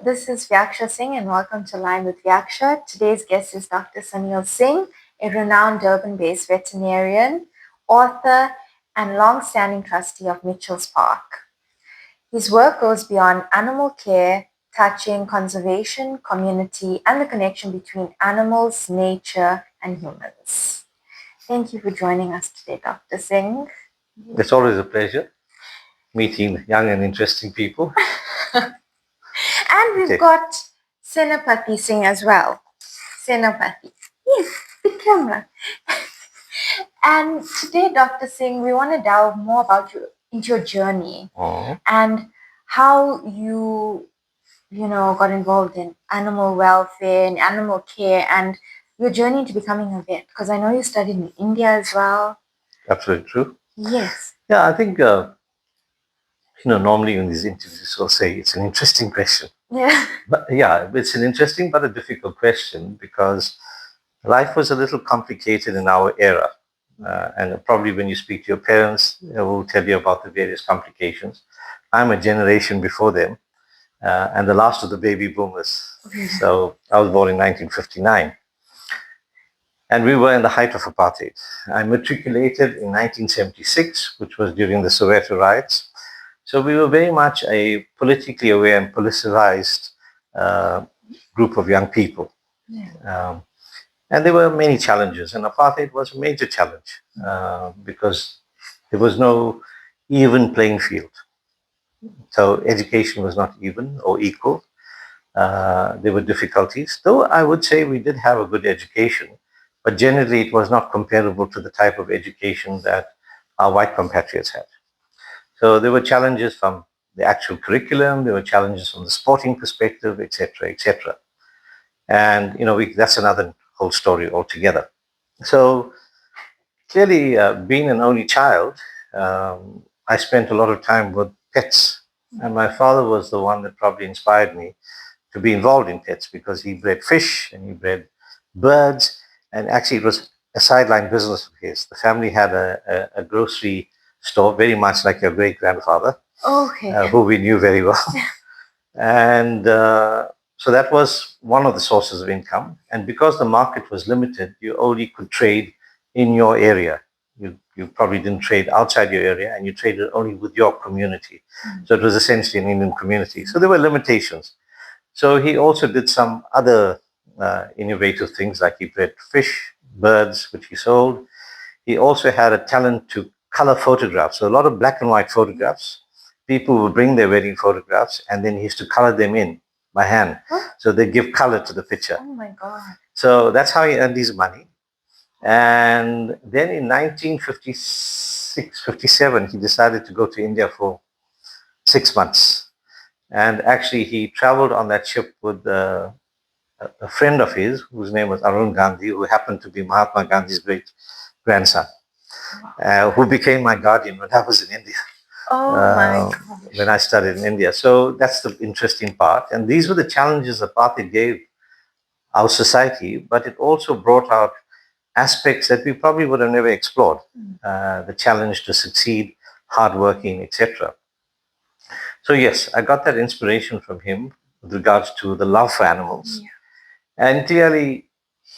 this is Vyaksha Singh and welcome to Line with Vyaksha. Today's guest is Dr. Sanil Singh, a renowned Durban-based veterinarian, author, and long-standing trustee of Mitchell's Park. His work goes beyond animal care, touching conservation, community, and the connection between animals, nature, and humans. Thank you for joining us today, Dr. Singh. It's always a pleasure meeting young and interesting people. And we've got Senapati Singh as well. Senapati. Yes, the camera. And today, Dr. Singh, we want to delve more into your journey and how you got involved in animal welfare and animal care and your journey into becoming a vet. Because I know you studied in India as well. Absolutely true. Yes. Yeah, I think, normally in these interviews, I'll say it's an interesting question. Yeah. But yeah, it's an interesting but a difficult question because life was a little complicated in our era. And probably when you speak to your parents, they will tell you about the various complications. I'm a generation before them and the last of the baby boomers. So I was born in 1959. And we were in the height of apartheid. I matriculated in 1976, which was during the Soweto riots. So we were very much a politically aware and politicized group of young people. Yeah. And there were many challenges, and apartheid was a major challenge because there was no even playing field. So education was not even or equal. There were difficulties, though I would say we did have a good education, but generally it was not comparable to the type of education that our white compatriots had. So there were challenges from the actual curriculum, there were challenges from the sporting perspective, etc., etc. And, that's another whole story altogether. So clearly, being an only child, I spent a lot of time with pets. And my father was the one that probably inspired me to be involved in pets because he bred fish and he bred birds. And actually, it was a sideline business of his. The family had a grocery store, very much like your great grandfather, who we knew very well. And so that was one of the sources of income. And because the market was limited, you only could trade in your area. You probably didn't trade outside your area and you traded only with your community. So it was essentially an Indian community. So there were limitations. So he also did some other innovative things, like he bred fish, birds, which he sold. He also had a talent to color photographs. So a lot of black and white photographs. People would bring their wedding photographs and then he used to color them in by hand. So they give color to the picture. Oh my God. So that's how he earned his money. And then in 1956, 57, he decided to go to India for 6 months. And actually, he traveled on that ship with a friend of his, whose name was Arun Gandhi, who happened to be Mahatma Gandhi's great grandson, who became my guardian when I was in India. Oh my gosh. When I studied in India. So that's the interesting part. And these were the challenges apartheid gave our society, but it also brought out aspects that we probably would have never explored. The challenge to succeed, hardworking, etc. So yes, I got that inspiration from him with regards to the love for animals. Yeah. And clearly,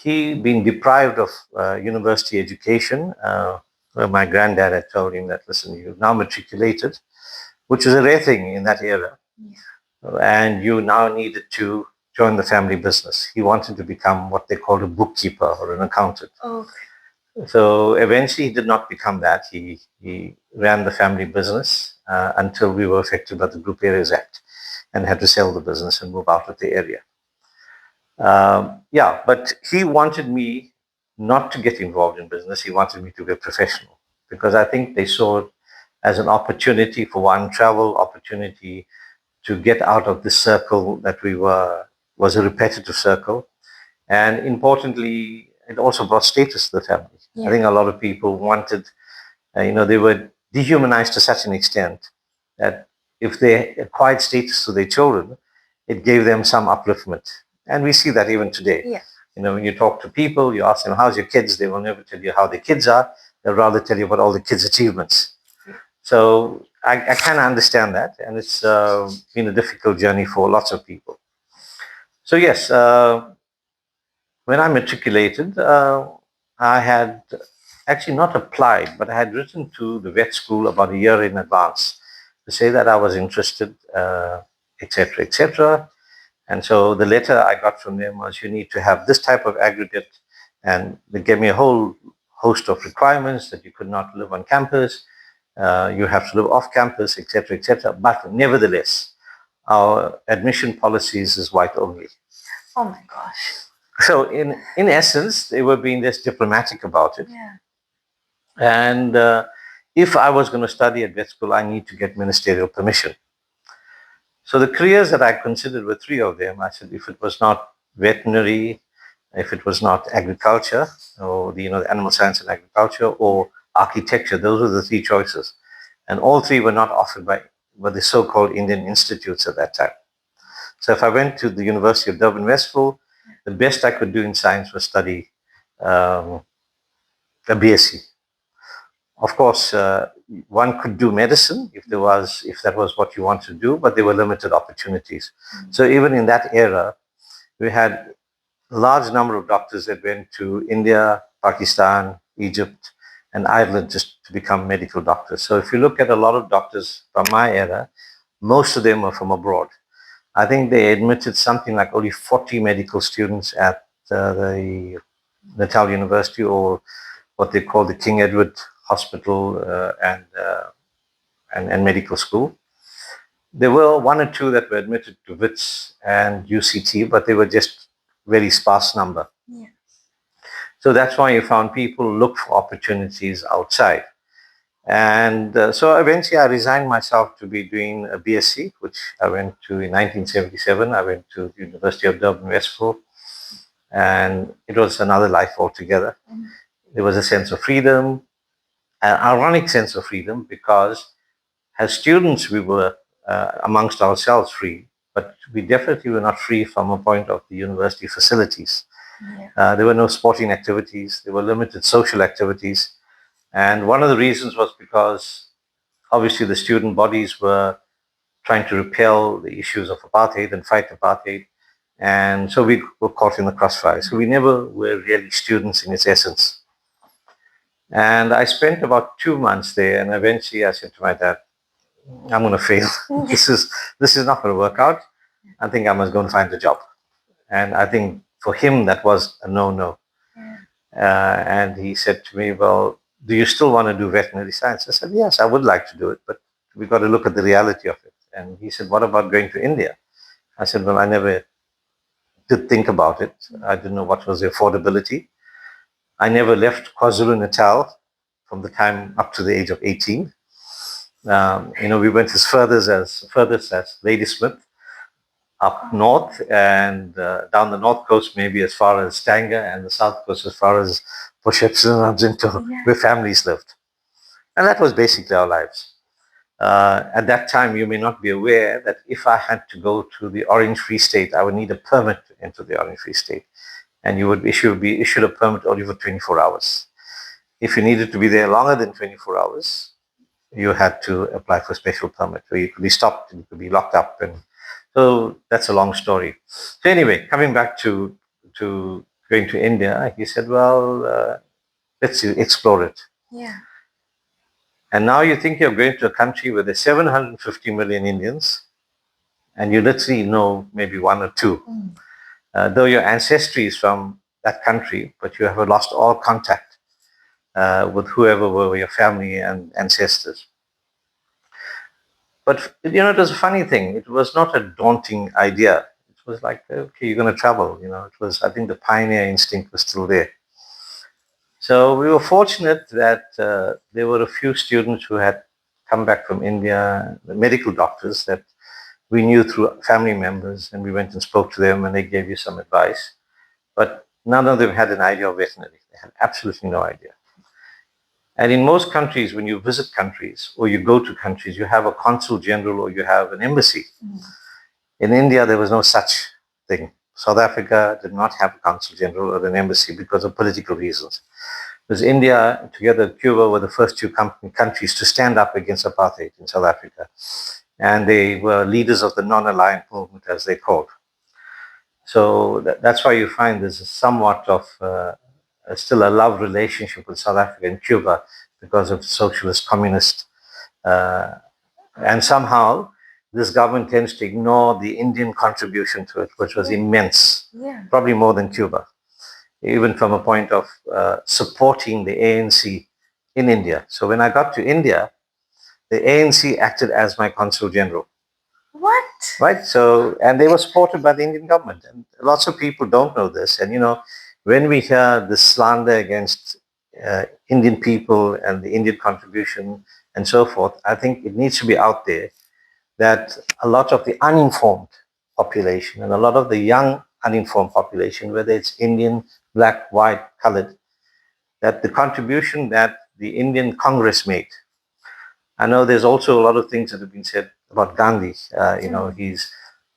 he being deprived of university education, where my granddad had told him that, listen, you've now matriculated, which was a rare thing in that era. Yeah. And you now needed to join the family business. He wanted to become what they called a bookkeeper or an accountant. Okay. So eventually he did not become that. He ran the family business until we were affected by the Group Areas Act and had to sell the business and move out of the area. But he wanted me not to get involved in business. He wanted me to be a professional because I think they saw it as an opportunity for one, travel opportunity to get out of this circle that we was a repetitive circle. And importantly, it also brought status to the family. Yeah. I think a lot of people wanted, they were dehumanized to such an extent that if they acquired status to their children, it gave them some upliftment. And we see that even today. Yeah. When you talk to people, you ask them, how's your kids? They will never tell you how their kids are. They'll rather tell you about all the kids' achievements. Yeah. So I kind of understand that. And it's been a difficult journey for lots of people. So yes, when I matriculated, I had actually not applied, but I had written to the vet school about a year in advance to say that I was interested, etc., etc. And so the letter I got from them was, you need to have this type of aggregate, and they gave me a whole host of requirements that you could not live on campus, you have to live off campus, etc., etc. But nevertheless, our admission policies is white only. Oh my gosh. So in essence, they were being less diplomatic about it. Yeah. And if I was going to study at vet school, I need to get ministerial permission. So the careers that I considered were three of them. I said, if it was not veterinary, if it was not agriculture, or the animal science and agriculture, or architecture, those were the three choices. And all three were not offered by the so-called Indian institutes at that time. So if I went to the University of Durban Westphal, the best I could do in science was study a BSc. Of course, one could do medicine if that was what you want to do, but there were limited opportunities. So even in that era, we had a large number of doctors that went to India, Pakistan, Egypt, and Ireland just to become medical doctors. So if you look at a lot of doctors from my era, most of them were from abroad. I think they admitted something like only 40 medical students at the Natal University, or what they call the King Edward Hospital and Medical School. There were one or two that were admitted to WITS and UCT, but they were just very sparse number. Yeah. So that's why you found people look for opportunities outside. And so eventually I resigned myself to be doing a BSc, which I went to in 1977. I went to the University of Durban Westphal, and it was another life altogether. Mm-hmm. There was a sense of freedom, an ironic sense of freedom, because as students we were amongst ourselves free, but we definitely were not free from a point of the university facilities. Yeah. There were no sporting activities, there were limited social activities. And one of the reasons was because obviously the student bodies were trying to repel the issues of apartheid and fight apartheid. And so we were caught in the crossfire. So we never were really students in its essence. And I spent about 2 months there, and eventually I said to my dad, I'm going to fail. This is not going to work out. I think I must go and find a job. And I think for him that was a no-no. And he said to me, well, do you still want to do veterinary science? I said, yes, I would like to do it, but we've got to look at the reality of it. And he said, what about going to India? I said, well, I never did think about it. I didn't know what was the affordability. I never left KwaZulu-Natal from the time up to the age of 18. We went as furthest as Ladysmith, up north, and down the north coast, maybe as far as Stanger, and the south coast as far as Potchefstroom, where families lived. And that was basically our lives. At that time, you may not be aware that if I had to go to the Orange Free State, I would need a permit to enter the Orange Free State. And you would be issued a permit only for 24 hours. If you needed to be there longer than 24 hours, you had to apply for a special permit, where you could be stopped and you could be locked up. And so that's a long story. So anyway, coming back to going to India, he said, well, let's explore it. Yeah. And now you think you're going to a country where there's 750 million Indians, and you literally know maybe one or two. Though your ancestry is from that country, but you have lost all contact with whoever were your family and ancestors. But, it was a funny thing. It was not a daunting idea. It was like, okay, you're going to travel. I think the pioneer instinct was still there. So we were fortunate that there were a few students who had come back from India, the medical doctors that we knew through family members, and we went and spoke to them, and they gave you some advice. But none of them had an idea of veterinary. They had absolutely no idea. And in most countries, when you visit countries or you go to countries, you have a consul general or you have an embassy. In India, there was no such thing. South Africa did not have a consul general or an embassy because of political reasons. Because India, together with Cuba, were the first two countries to stand up against apartheid in South Africa. And they were leaders of the non-aligned movement, as they called. So that's why you find there's somewhat of still a love relationship with South Africa and Cuba because of socialist, communist, uh, and somehow this government tends to ignore the Indian contribution to it, which was immense, probably more than Cuba, even from a point of supporting the ANC in India. So when I got to India, the ANC acted as my consul general. What? Right. So, and they were supported by the Indian government. And lots of people don't know this. And, when we hear the slander against Indian people and the Indian contribution and so forth, I think it needs to be out there that a lot of the uninformed population and a lot of the young uninformed population, whether it's Indian, black, white, colored, that the contribution that the Indian Congress made. I know there's also a lot of things that have been said about Gandhi.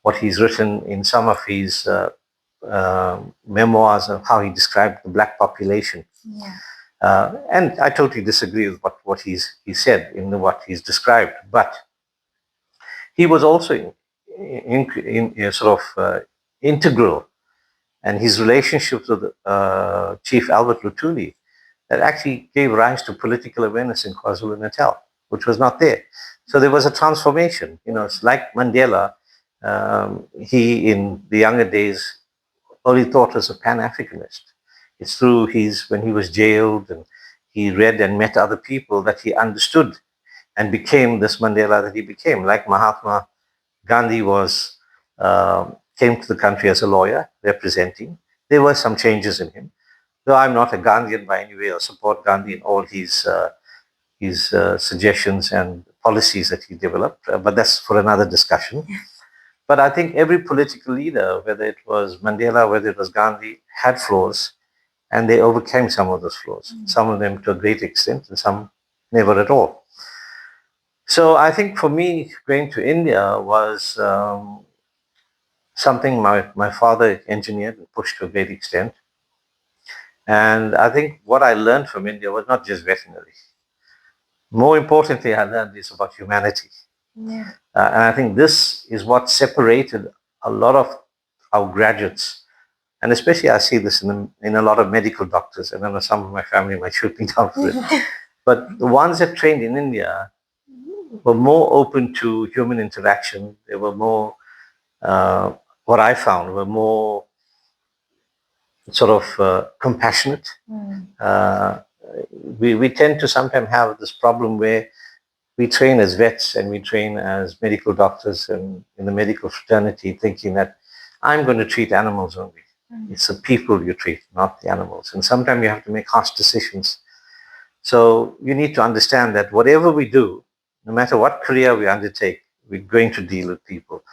What he's written in some of his memoirs of how he described the black population. And I totally disagree with what he said in what he's described. But he was also sort of integral, and his relationships with Chief Albert Lutuli that actually gave rise to political awareness in KwaZulu-Natal, which was not there. So there was a transformation. It's like Mandela. He, in the younger days, only thought as a Pan-Africanist. It's through when he was jailed and he read and met other people that he understood and became this Mandela that he became. Like Mahatma Gandhi came to the country as a lawyer representing. There were some changes in him. Though I'm not a Gandhian by any way or support Gandhi in all his suggestions and policies that he developed, but that's for another discussion. But I think every political leader, whether it was Mandela, whether it was Gandhi, had flaws, and they overcame some of those flaws. Some of them to a great extent, and some never at all. So I think for me, going to India was something my father engineered and pushed to a great extent. And I think what I learned from India was not just veterinary. More importantly, I learned is about humanity. And I think this is what separated a lot of our graduates. And especially I see this in a lot of medical doctors. And I know some of my family might shoot me down for it. But the ones that trained in India were more open to human interaction. They were more, what I found, were more sort of compassionate. We tend to sometimes have this problem where we train as vets and we train as medical doctors and in the medical fraternity thinking that I'm going to treat animals only. It's the people you treat, not the animals. And sometimes you have to make harsh decisions. So you need to understand that whatever we do, no matter what career we undertake, we're going to deal with people.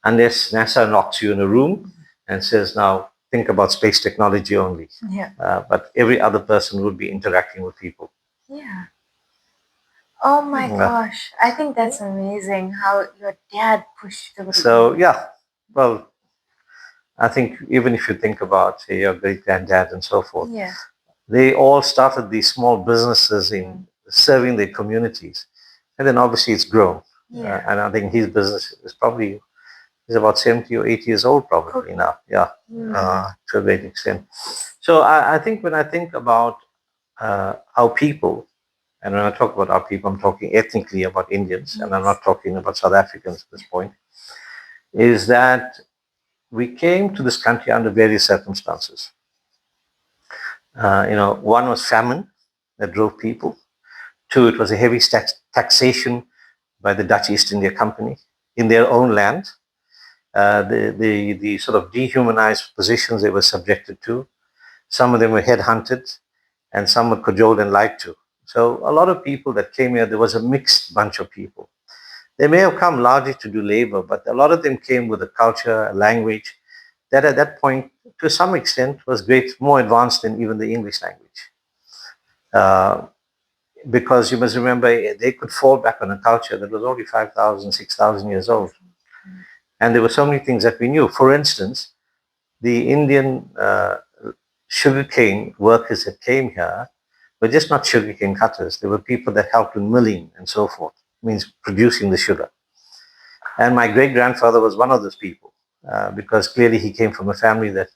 Unless NASA knocks you in a room and says, now think about space technology only. But every other person would be interacting with people. Oh my gosh. I think that's amazing how your dad pushed through. So, yeah, well, I think even if you think about, say, your great granddad and so forth, they all started these small businesses in serving their communities. And then obviously it's grown. And I think his business is probably, he's about 70 or 80 years old probably now. To a great extent. So I think when I think about our people, and when I talk about our people, I'm talking ethnically about Indians, and I'm not talking about South Africans at this point, is that we came to this country under various circumstances. One was famine that drove people. Two, it was a heavy taxation by the Dutch East India Company in their own land. The sort of dehumanized positions they were subjected to. Some of them were headhunted, and some were cajoled and lied to. So a lot of people that came here, there was a mixed bunch of people. They may have come largely to do labor, but a lot of them came with a culture, a language that at that point, to some extent, was more advanced than even the English language. Because you must remember, they could fall back on a culture that was only 5,000, 6,000 years old. And there were so many things that we knew. For instance, the Indian sugarcane workers that came here were just not sugarcane cutters. They were people that helped in milling and so forth, means producing the sugar. And my great-grandfather was one of those people. because clearly he came from a family that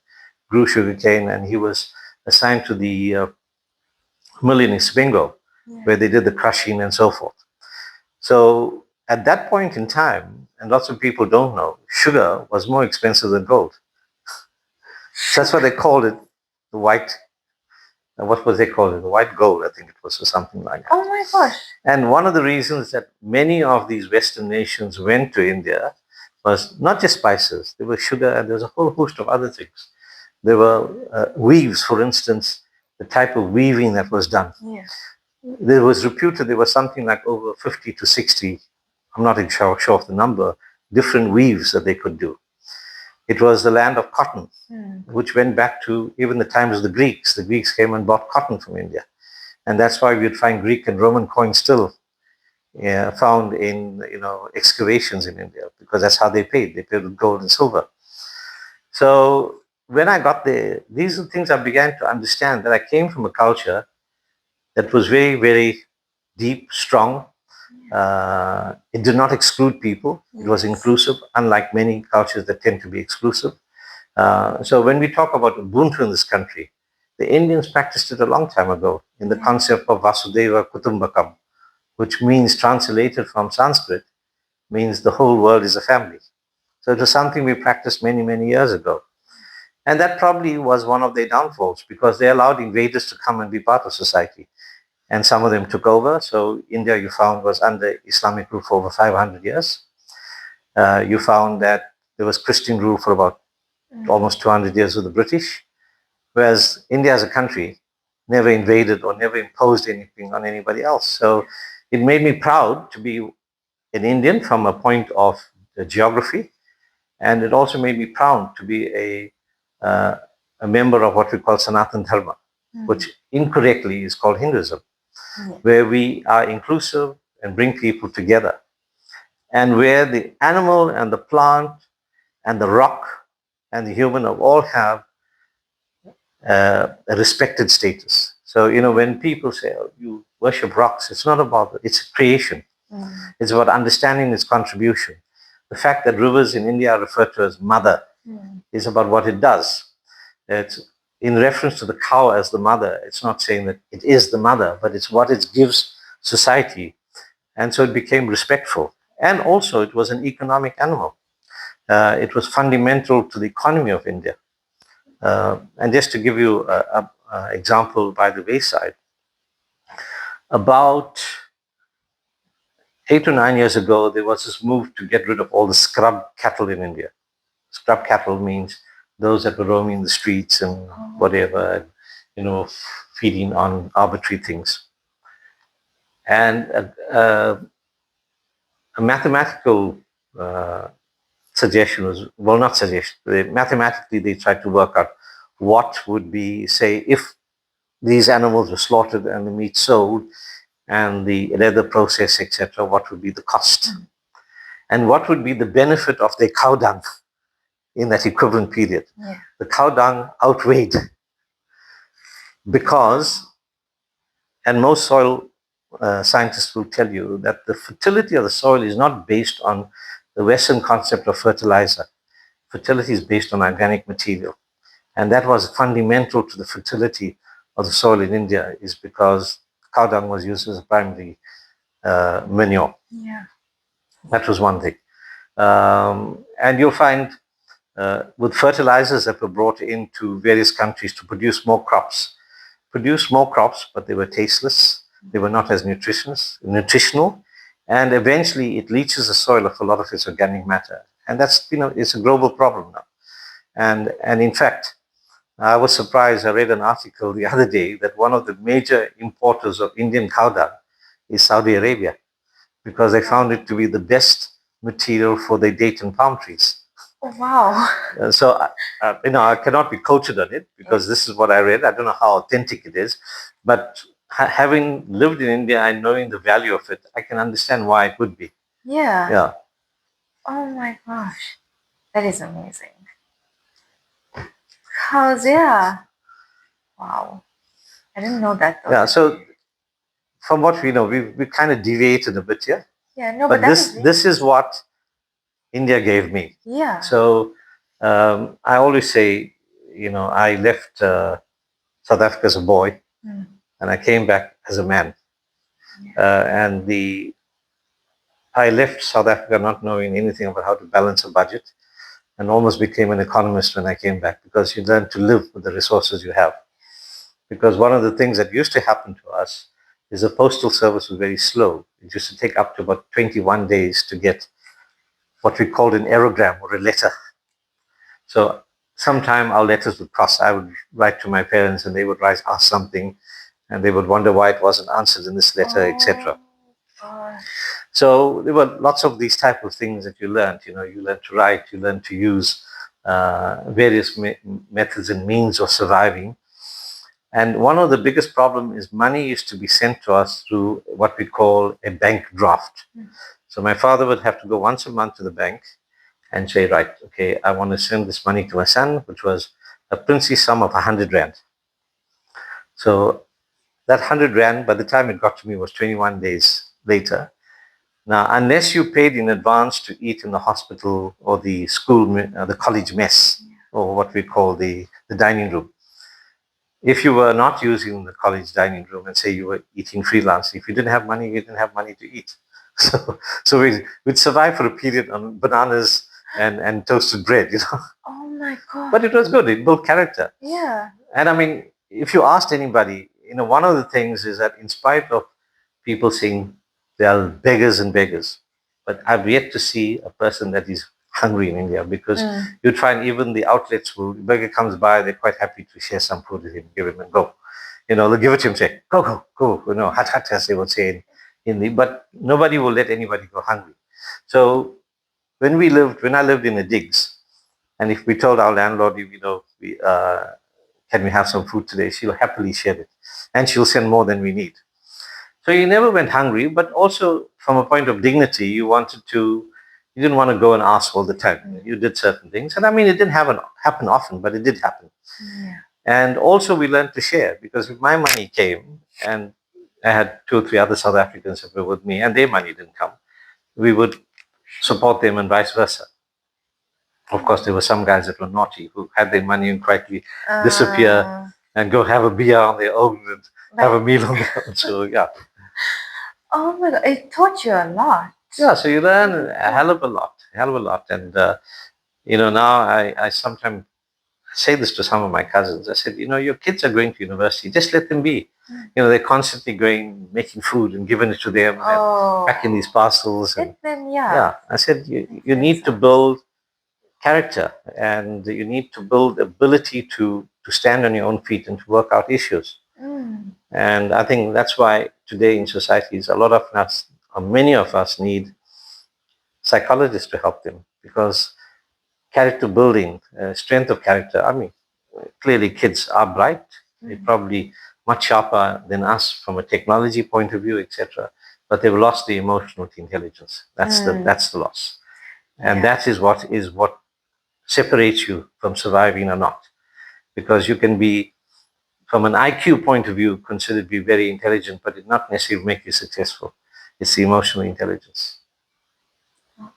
grew sugarcane, and he was assigned to the mill in East Bengal, where they did the crushing and so forth. So at that point in time, and lots of people don't know, sugar was more expensive than gold. So that's why they called it the white. What was they called it? The white gold, I think it was, or something like that. Oh my gosh! And one of the reasons that many of these Western nations went to India was not just spices. There was sugar, and there was a whole host of other things. There were weaves, for instance, the type of weaving that was done. Yeah. There was reputed there was something like over 50 to 60, I'm not sure of the number, different weaves that they could do. It was the land of cotton, which went back to even the times of the Greeks. The Greeks came and bought cotton from India. And that's why you'd find Greek and Roman coins still found in excavations in India, because that's how they paid. They paid with gold and silver. So when I got there, these are things I began to understand, that I came from a culture that was very, very deep, strong. It did not exclude people. It was inclusive, unlike many cultures that tend to be exclusive. So when we talk about Ubuntu in this country, the Indians practiced it a long time ago in the concept of Vasudeva Kutumbakam, which means, translated from Sanskrit, means the whole world is a family. So it was something we practiced many, many years ago. And that probably was one of their downfalls, because they allowed invaders to come and be part of society. And some of them took over. So India, you found, was under Islamic rule for over 500 years. You found that there was Christian rule for about almost 200 years with the British, whereas India as a country never invaded or never imposed anything on anybody else. So it made me proud to be an Indian from a point of geography, and it also made me proud to be a member of what we call Sanatan Dharma, which incorrectly is called Hinduism, where we are inclusive and bring people together, and where the animal and the plant and the rock and the human all have a respected status. So, when people say, oh, you worship rocks, it's not about it. It's a creation. It's about understanding its contribution. The fact that rivers in India are referred to as mother is about what it does. It's in reference to the cow as the mother. It's not saying that it is the mother, but it's what it gives society. And so it became respectful. And also it was an economic animal. It was fundamental to the economy of India. And just to give you an example by the wayside, about 8 to 9 years ago, there was this move to get rid of all the scrub cattle in India. Scrub cattle means those that were roaming the streets and whatever, feeding on arbitrary things. And a mathematical suggestion was, well, not suggestion, mathematically they tried to work out what would be, say, if these animals were slaughtered and the meat sold and the leather process, etc., what would be the cost? And what would be the benefit of their cow dung in that equivalent period? The cow dung outweighed, because, and most soil scientists will tell you, that the fertility of the soil is not based on the Western concept of fertilizer. Fertility is based on organic material. And that was fundamental to the fertility of the soil in India, is because cow dung was used as a primary manure. That was one thing. And you'll find with fertilizers that were brought into various countries to produce more crops, but they were tasteless. They were not as nutritional. And eventually it leaches the soil of a lot of its organic matter. And that's, it's a global problem now. And in fact, I was surprised. I read an article the other day that one of the major importers of Indian cow dung is Saudi Arabia, because they found it to be the best material for their date and palm trees. Oh, wow. So, I cannot be quoted on it, because this is what I read. I don't know how authentic it is, but having lived in India and knowing the value of it, I can understand why it would be. Yeah. Oh my gosh. That is amazing. Cows, yeah. Wow. I didn't know that though. Yeah, so from what we know, we kind of deviated a bit here. Yeah, no, but this is what India gave me. Yeah. So I always say, I left South Africa as a boy, and I came back as a man. And I left South Africa not knowing anything about how to balance a budget, and almost became an economist when I came back, because you learn to live with the resources you have. Because one of the things that used to happen to us is the postal service was very slow. It used to take up to about 21 days to get what we called an aerogram or a letter. So sometime our letters would cross. I would write to my parents and they would ask something, and they would wonder why it wasn't answered in this letter, etc. So there were lots of these type of things that you learned. You learn to write, you learn to use various methods and means of surviving. And one of the biggest problem is money used to be sent to us through what we call a bank draft. So my father would have to go once a month to the bank and say, right, okay, I want to send this money to my son, which was a princely sum of 100 rand. So that 100 rand, by the time it got to me, was 21 days later. Now, unless you paid in advance to eat in the hospital or the school, the college mess, or what we call the dining room, if you were not using the college dining room and say you were eating freelance, if you didn't have money, you didn't have money to eat. So we'd survive for a period on bananas and toasted bread, Oh my God. But it was good. It built character. Yeah. And I mean, if you asked anybody, one of the things is that in spite of people saying they are beggars and beggars, but I've yet to see a person that is hungry in India, because you find even the outlets who beggar comes by, they're quite happy to share some food with him, give him and go. They'll give it to him, say, go, hut, hut, as they would say in Hindi, but nobody will let anybody go hungry. So when I lived in the digs, and if we told our landlord, can we have some food today, she'll happily share it. And she'll send more than we need. So you never went hungry, but also from a point of dignity, you didn't want to go and ask all the time. You did certain things. And I mean, it didn't happen often, but it did happen. Yeah. And also we learned to share, because if my money came and I had 2 or 3 other South Africans that were with me and their money didn't come, we would support them and vice versa. Of course, there were some guys that were naughty who had their money and quietly disappear and go have a beer on their own and have a meal on their own. So, yeah. Oh my God, it taught you a lot. Yeah, so you learn a hell of a lot. And, now I sometimes say this to some of my cousins. I said, your kids are going to university. Just let them be. They're constantly making food and giving it to them and packing these parcels. And, yeah. I said, you need to build character, and you need to build ability to stand on your own feet and to work out issues. And I think that's why today in societies, a lot of us, or many of us, need psychologists to help them, because character building, strength of character. I mean, clearly kids are bright. They're probably much sharper than us from a technology point of view, etc. But they've lost the emotional intelligence. That's the loss, and that is what separates you from surviving or not. Because you can be, from an IQ point of view, considered to be very intelligent, but it not necessarily make you successful. It's the emotional intelligence.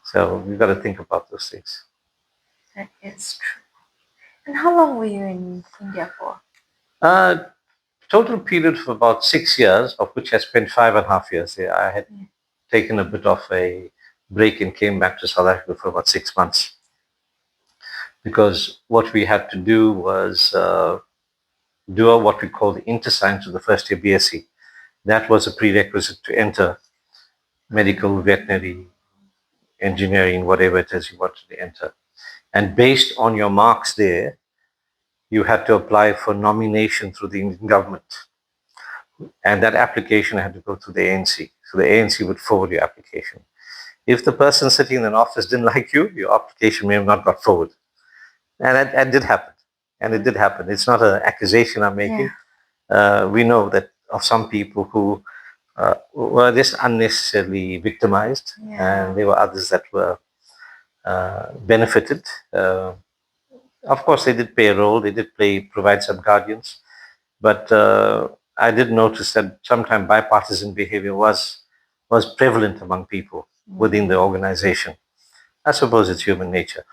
So we've got to think about those things. That is true. And how long were you in India for? Total period of about 6 years, of which I spent 5.5 years there. I had taken a bit of a break and came back to South Africa for about 6 months. Because what we had to do was do what we call the interscience of the first year BSc. That was a prerequisite to enter medical, veterinary, engineering, whatever it is you wanted to enter. And based on your marks there, you had to apply for nomination through the Indian government. And that application had to go to the ANC. So the ANC would forward your application. If the person sitting in an office didn't like you, your application may have not got forward. And that did happen. And it did happen. It's not an accusation I'm making. We know that of some people who were just unnecessarily victimized, and there were others that were benefited. Of course, they did play a role. They did provide some guardians. But I did notice that sometimes bipartisan behavior was prevalent among people within the organization. I suppose it's human nature.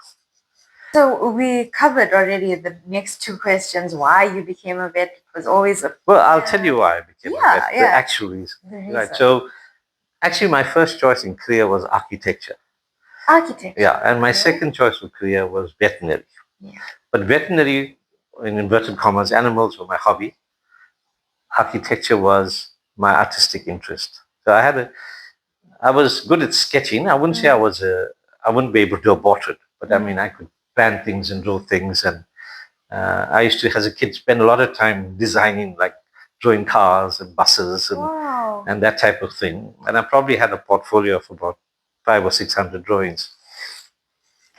So we covered already the next two questions. Why you became a vet? It was always a Well, I'll tell you why I became a vet. The yeah, actual reason. the Right. reason. So actually, my first choice in career was architecture. Architecture. Yeah, and my okay. second choice for career was veterinary. Yeah. But veterinary, in inverted commas, animals were my hobby. Architecture was my artistic interest. So I was good at sketching. I wouldn't say I wouldn't be able to do a portrait, but I mean, I could plan things and draw things. And I used to, as a kid, spend a lot of time designing, like drawing cars and buses Wow. and that type of thing. And I probably had a portfolio of about 500 or 600 drawings.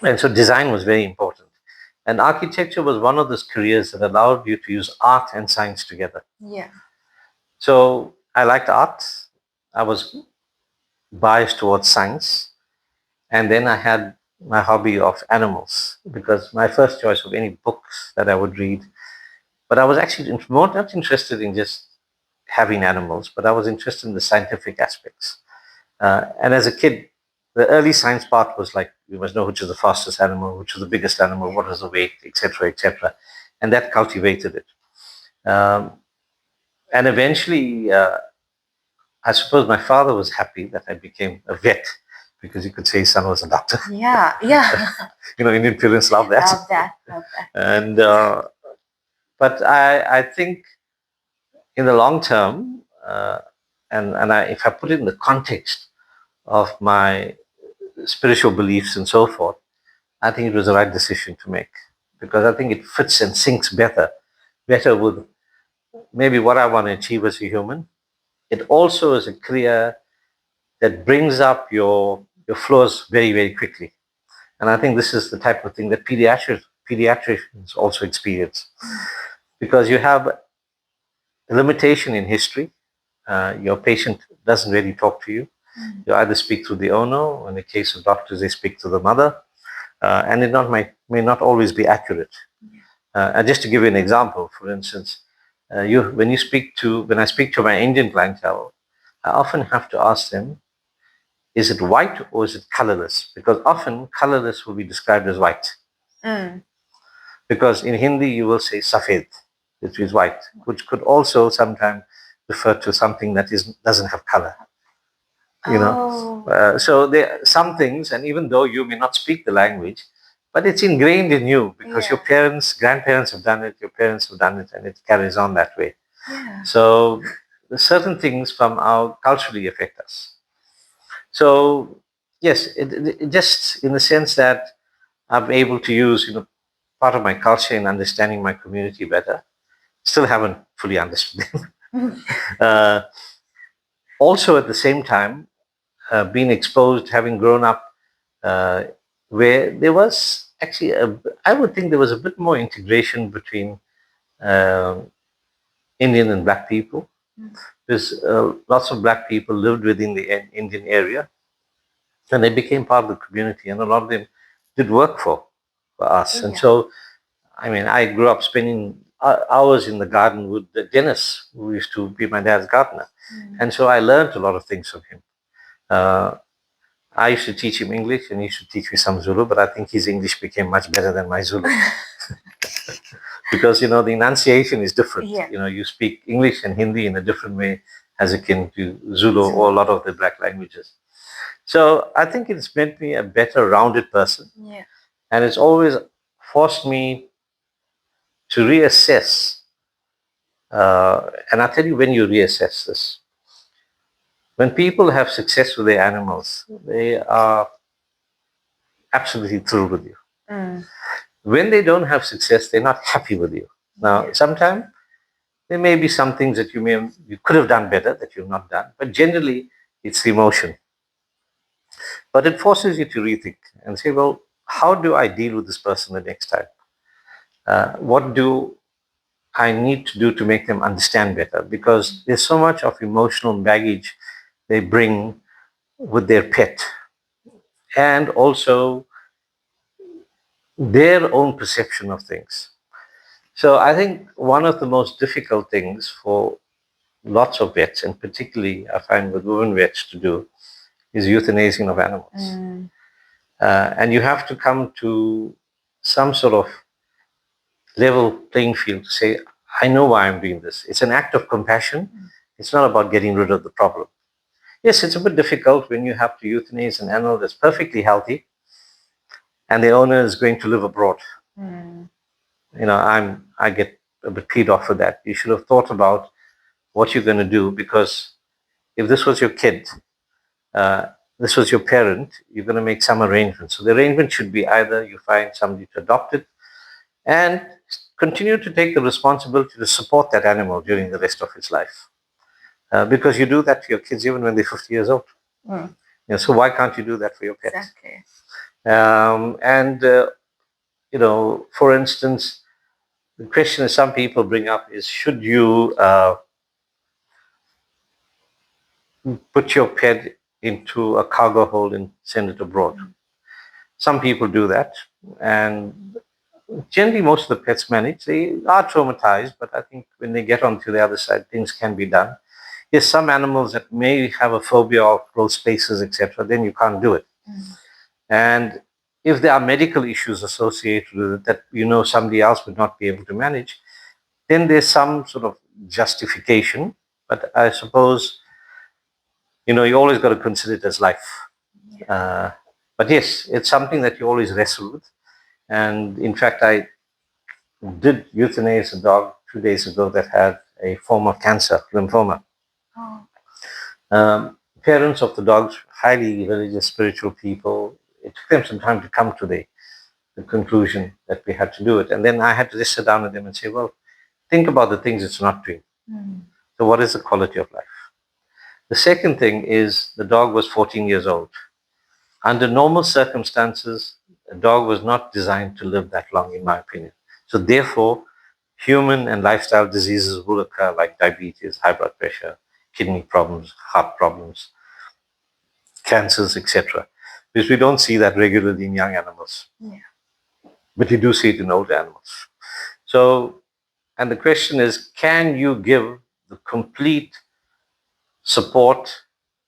And so design was very important. And architecture was one of those careers that allowed you to use art and science together. Yeah. So I liked art. I was biased towards science. And then I had my hobby of animals because my first choice of any books that I would read, but I was actually more not interested in just having animals, but I was interested in the scientific aspects. And as a kid, the early science part was like, you must know which is the fastest animal, which is the biggest animal, what is the weight, etc., etc. And that cultivated it. Um, and eventually, I suppose my father was happy that I became a vet because he could say his son was a doctor. Yeah. Yeah. Indian parents love that. Love that. Love that. And but I think in the long term, if I put it in the context of my spiritual beliefs and so forth, I think it was the right decision to make because I think it fits and syncs better with maybe what I want to achieve as a human. It also is a career that brings up your flows very, very quickly. And I think this is the type of thing that pediatricians also experience because you have a limitation in history. Your patient doesn't really talk to you. You either speak to the owner, or in the case of doctors, they speak to the mother, and may not always be accurate. And just to give you an example, for instance, when I speak to my Indian clientele, I often have to ask them, is it white or is it colorless? Because often colorless will be described as white. Because in Hindi you will say safed, which is white, which could also sometimes refer to something that doesn't have color. So there are some things, and even though you may not speak the language, but it's ingrained in you because your parents, grandparents have done it, your parents have done it, and it carries on that way. So certain things from our culturally affect us. So yes, it just in the sense that I'm able to use part of my culture in understanding my community better. Still haven't fully understood them. Also, at the same time, being exposed, having grown up, uh, where there was actually, I would think there was a bit more integration between uh, Indian and black people. Because lots of black people lived within the Indian area, and they became part of the community, and a lot of them did work for us. And so, I mean, I grew up spending hours in the garden with Dennis, who used to be my dad's gardener. And so I learned a lot of things from him. I used to teach him English and he used to teach me some Zulu, but I think his English became much better than my Zulu. Because, the enunciation is different. You speak English and Hindi in a different way as akin to Zulu or a lot of the black languages. So I think it's made me a better rounded person. And it's always forced me to reassess. And I'll tell you when you reassess this. When people have success with their animals, they are absolutely thrilled with you. When they don't have success, they're not happy with you. Now, sometimes there may be some things that you could have done better that you've not done, but generally it's the emotion. But it forces you to rethink and say, well, how do I deal with this person the next time? What do I need to do to make them understand better? Because there's so much of emotional baggage they bring with their pet, and also their own perception of things. So I think one of the most difficult things for lots of vets, and particularly I find with women vets to do, is euthanizing of animals. And you have to come to some sort of level playing field to say, I know why I'm doing this. It's an act of compassion. It's not about getting rid of the problem. Yes, it's a bit difficult when you have to euthanize an animal that's perfectly healthy and the owner is going to live abroad. I get a bit peed off with that. You should have thought about what you're going to do, because if this was your kid, uh, this was your parent, you're going to make some arrangements. So the arrangement should be either you find somebody to adopt it and continue to take the responsibility to support that animal during the rest of its life. Because you do that to your kids even when they're 50 years old. So why can't you do that for your pets? Exactly. For instance, the question that some people bring up is, should you put your pet into a cargo hold and send it abroad? Some people do that, and generally most of the pets manage. They are traumatized, but I think when they get onto the other side, things can be done. Yes, some animals that may have a phobia of closed spaces, etc., then you can't do it. And if there are medical issues associated with it that somebody else would not be able to manage, then there's some sort of justification. But I suppose, you always got to consider it as life. But yes, it's something that you always wrestle with. And in fact, I did euthanize a dog 2 days ago that had a form of cancer, lymphoma. Parents of the dogs, highly religious, spiritual people, it took them some time to come to the conclusion that we had to do it. And then I had to just sit down with them and say, well, think about the things it's not doing. So what is the quality of life? The second thing is the dog was 14 years old. Under normal circumstances, a dog was not designed to live that long, in my opinion. So therefore, human and lifestyle diseases will occur, like diabetes, high blood pressure, kidney problems, heart problems, cancers, etc. Because we don't see that regularly in young animals. But you do see it in older animals. So, and the question is, can you give the complete support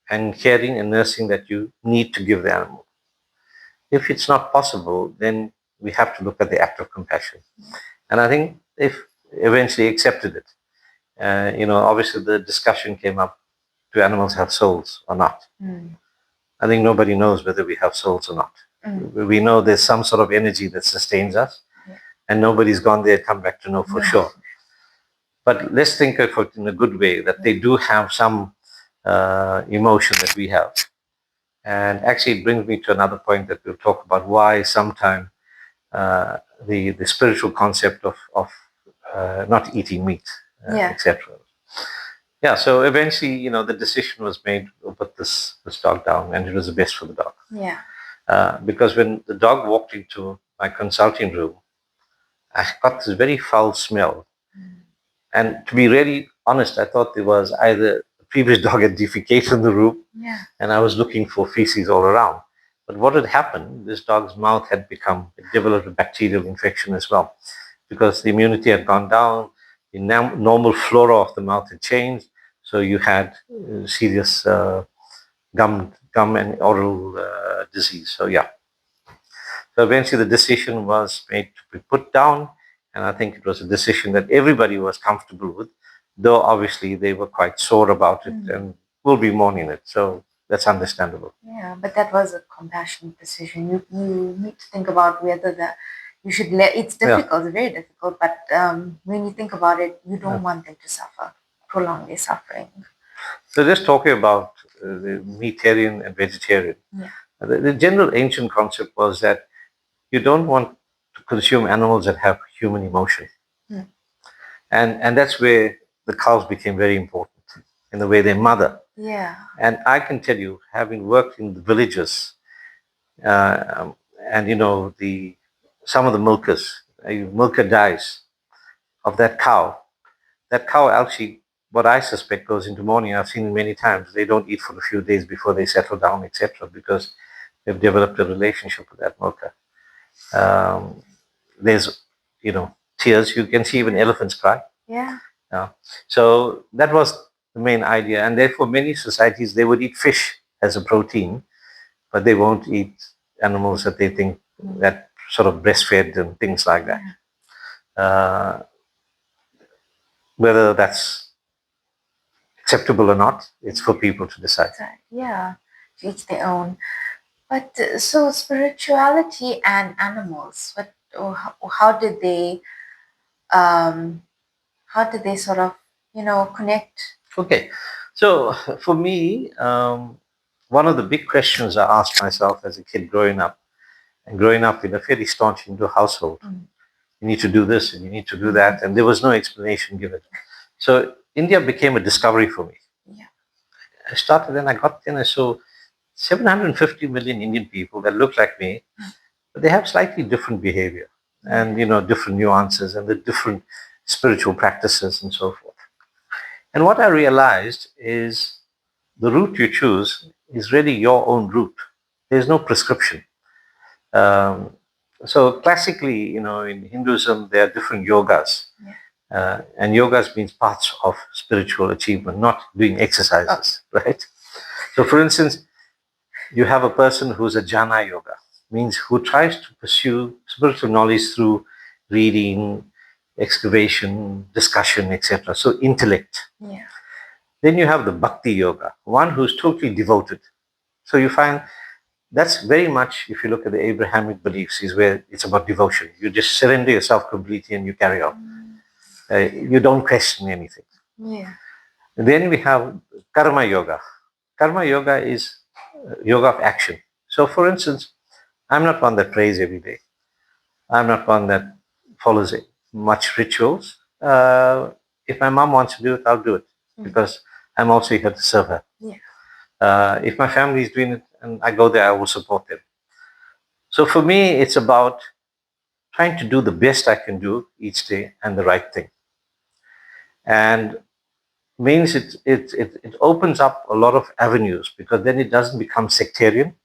and caring and nursing that you need to give the animal? If it's not possible, then we have to look at the act of compassion. And I think if eventually accepted it, obviously the discussion came up, do animals have souls or not? I think nobody knows whether we have souls or not. We know there's some sort of energy that sustains us, and nobody's gone there and come back to know for sure. But let's think of it in a good way, that they do have some emotion that we have. And actually it brings me to another point that we'll talk about, why sometimes the spiritual concept of not eating meat, etc. Yeah, so eventually, the decision was made to put this dog down, and it was the best for the dog. Because when the dog walked into my consulting room, I got this very foul smell. And to be really honest, I thought there was either the previous dog had defecated in the room, and I was looking for feces all around. But what had happened, this dog's mouth had developed a bacterial infection as well, because the immunity had gone down, the normal flora of the mouth had changed, so you had serious gum and oral disease. So yeah. So eventually the decision was made to be put down, and I think it was a decision that everybody was comfortable with, though obviously they were quite sore about it and will be mourning it. So that's understandable. Yeah, but that was a compassionate decision. You need to think about whether you should it's difficult, very difficult, but when you think about it, you don't want them to suffer, prolong their suffering. So just talking about the meatarian and vegetarian, the general ancient concept was that you don't want to consume animals that have human emotion. And that's where the cows became very important, in the way they mother. And I can tell you, having worked in the villages, and some of the milkers, milker dies of that cow. That cow actually, what I suspect, goes into mourning. I've seen it many times. They don't eat for a few days before they settle down, etc., because they've developed a relationship with that milker. There's, tears. You can see even elephants cry. So that was the main idea. And therefore, many societies, they would eat fish as a protein, but they won't eat animals that they think that sort of breastfed and things like that. Whether that's acceptable or not, it's for people to decide. Yeah, to each their own. But so spirituality and animals, how did they sort of, connect? Okay, so for me, one of the big questions I asked myself as a kid growing up, and growing up in a fairly staunch Hindu household, you need to do this and you need to do that, and there was no explanation given. So India became a discovery for me. Yeah. I started and I got there and I saw 750 million Indian people that look like me, but they have slightly different behavior and different nuances and the different spiritual practices and so forth. And what I realized is the route you choose is really your own route. There's no prescription. So classically, in Hinduism, there are different yogas. And yogas means parts of spiritual achievement, not doing exercises, right? So for instance, you have a person who's a jhana yoga, means who tries to pursue spiritual knowledge through reading, excavation, discussion, etc. So intellect. Yeah. Then you have the bhakti yoga, one who's totally devoted. So you find that's very much, if you look at the Abrahamic beliefs, is where it's about devotion. You just surrender yourself completely and you carry on. You don't question anything. Yeah. And then we have karma yoga. Karma yoga is yoga of action. So, for instance, I'm not one that prays every day. I'm not one that follows much rituals. If my mom wants to do it, I'll do it because I'm also here to serve her. Yeah. If my family is doing it and I go there, I will support them. So for me, it's about trying to do the best I can do each day and the right thing. And means it opens up a lot of avenues because then it doesn't become sectarian.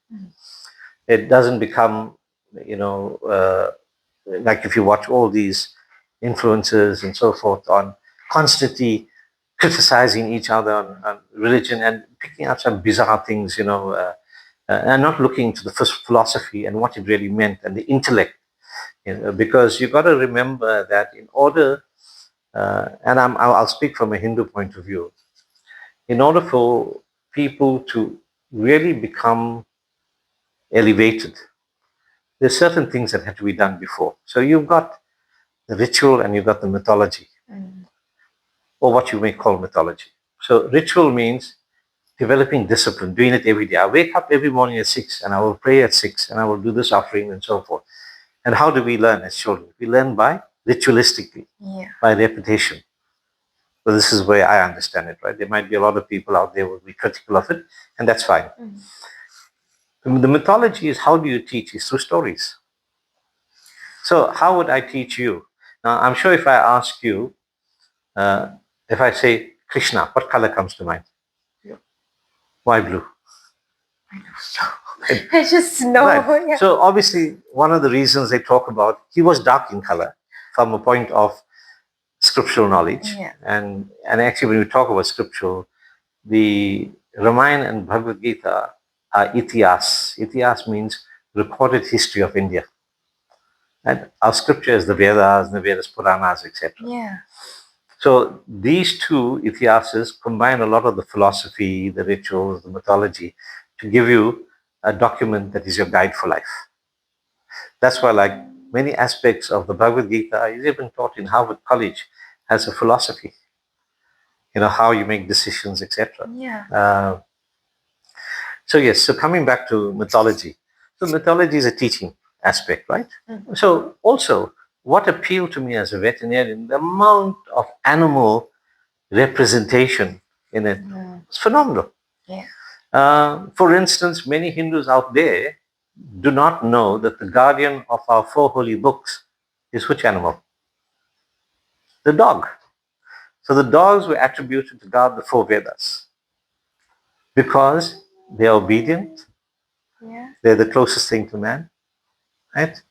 It doesn't become, like if you watch all these influences and so forth on constantly criticizing each other on religion and picking out some bizarre things, and not looking into the first philosophy and what it really meant and the intellect. Because you've got to remember that in order, and I'll speak from a Hindu point of view, in order for people to really become elevated, there's certain things that have to be done before. So you've got the ritual and you've got the mythology, or what you may call mythology. So ritual means developing discipline, doing it every day. I wake up every morning at 6 and I will pray at 6 and I will do this offering and so forth. And how do we learn as children? We learn by ritualistically, by repetition. So this is where I understand it, right? There might be a lot of people out there who will be critical of it, and that's fine. The mythology is how do you teach is through stories. So how would I teach you? Now, I'm sure if I ask you, if I say Krishna, what color comes to mind? Why blue? I just know. Right. Yeah. So obviously, one of the reasons they talk about he was dark in color from a point of scriptural knowledge. Yeah. And actually, when we talk about scriptural, the Ramayana and Bhagavad Gita are itias. Itias means recorded history of India. And our scripture is the Vedas, the Vedas, Puranas, etc. Yeah. So these two itiasas combine a lot of the philosophy, the rituals, the mythology to give you a document that is your guide for life. That's why, like many aspects of the Bhagavad Gita, is even taught in Harvard College as a philosophy. How you make decisions, etc. Yeah. So yes, so coming back to mythology. So mythology is a teaching aspect, right? So also, what appealed to me as a veterinarian, the amount of animal representation in it was phenomenal. Yeah. For instance, many Hindus out there do not know that the guardian of our four holy books is which animal? The dog. So the dogs were attributed to guard the four Vedas because they are obedient. Yeah. They're the closest thing to man, right?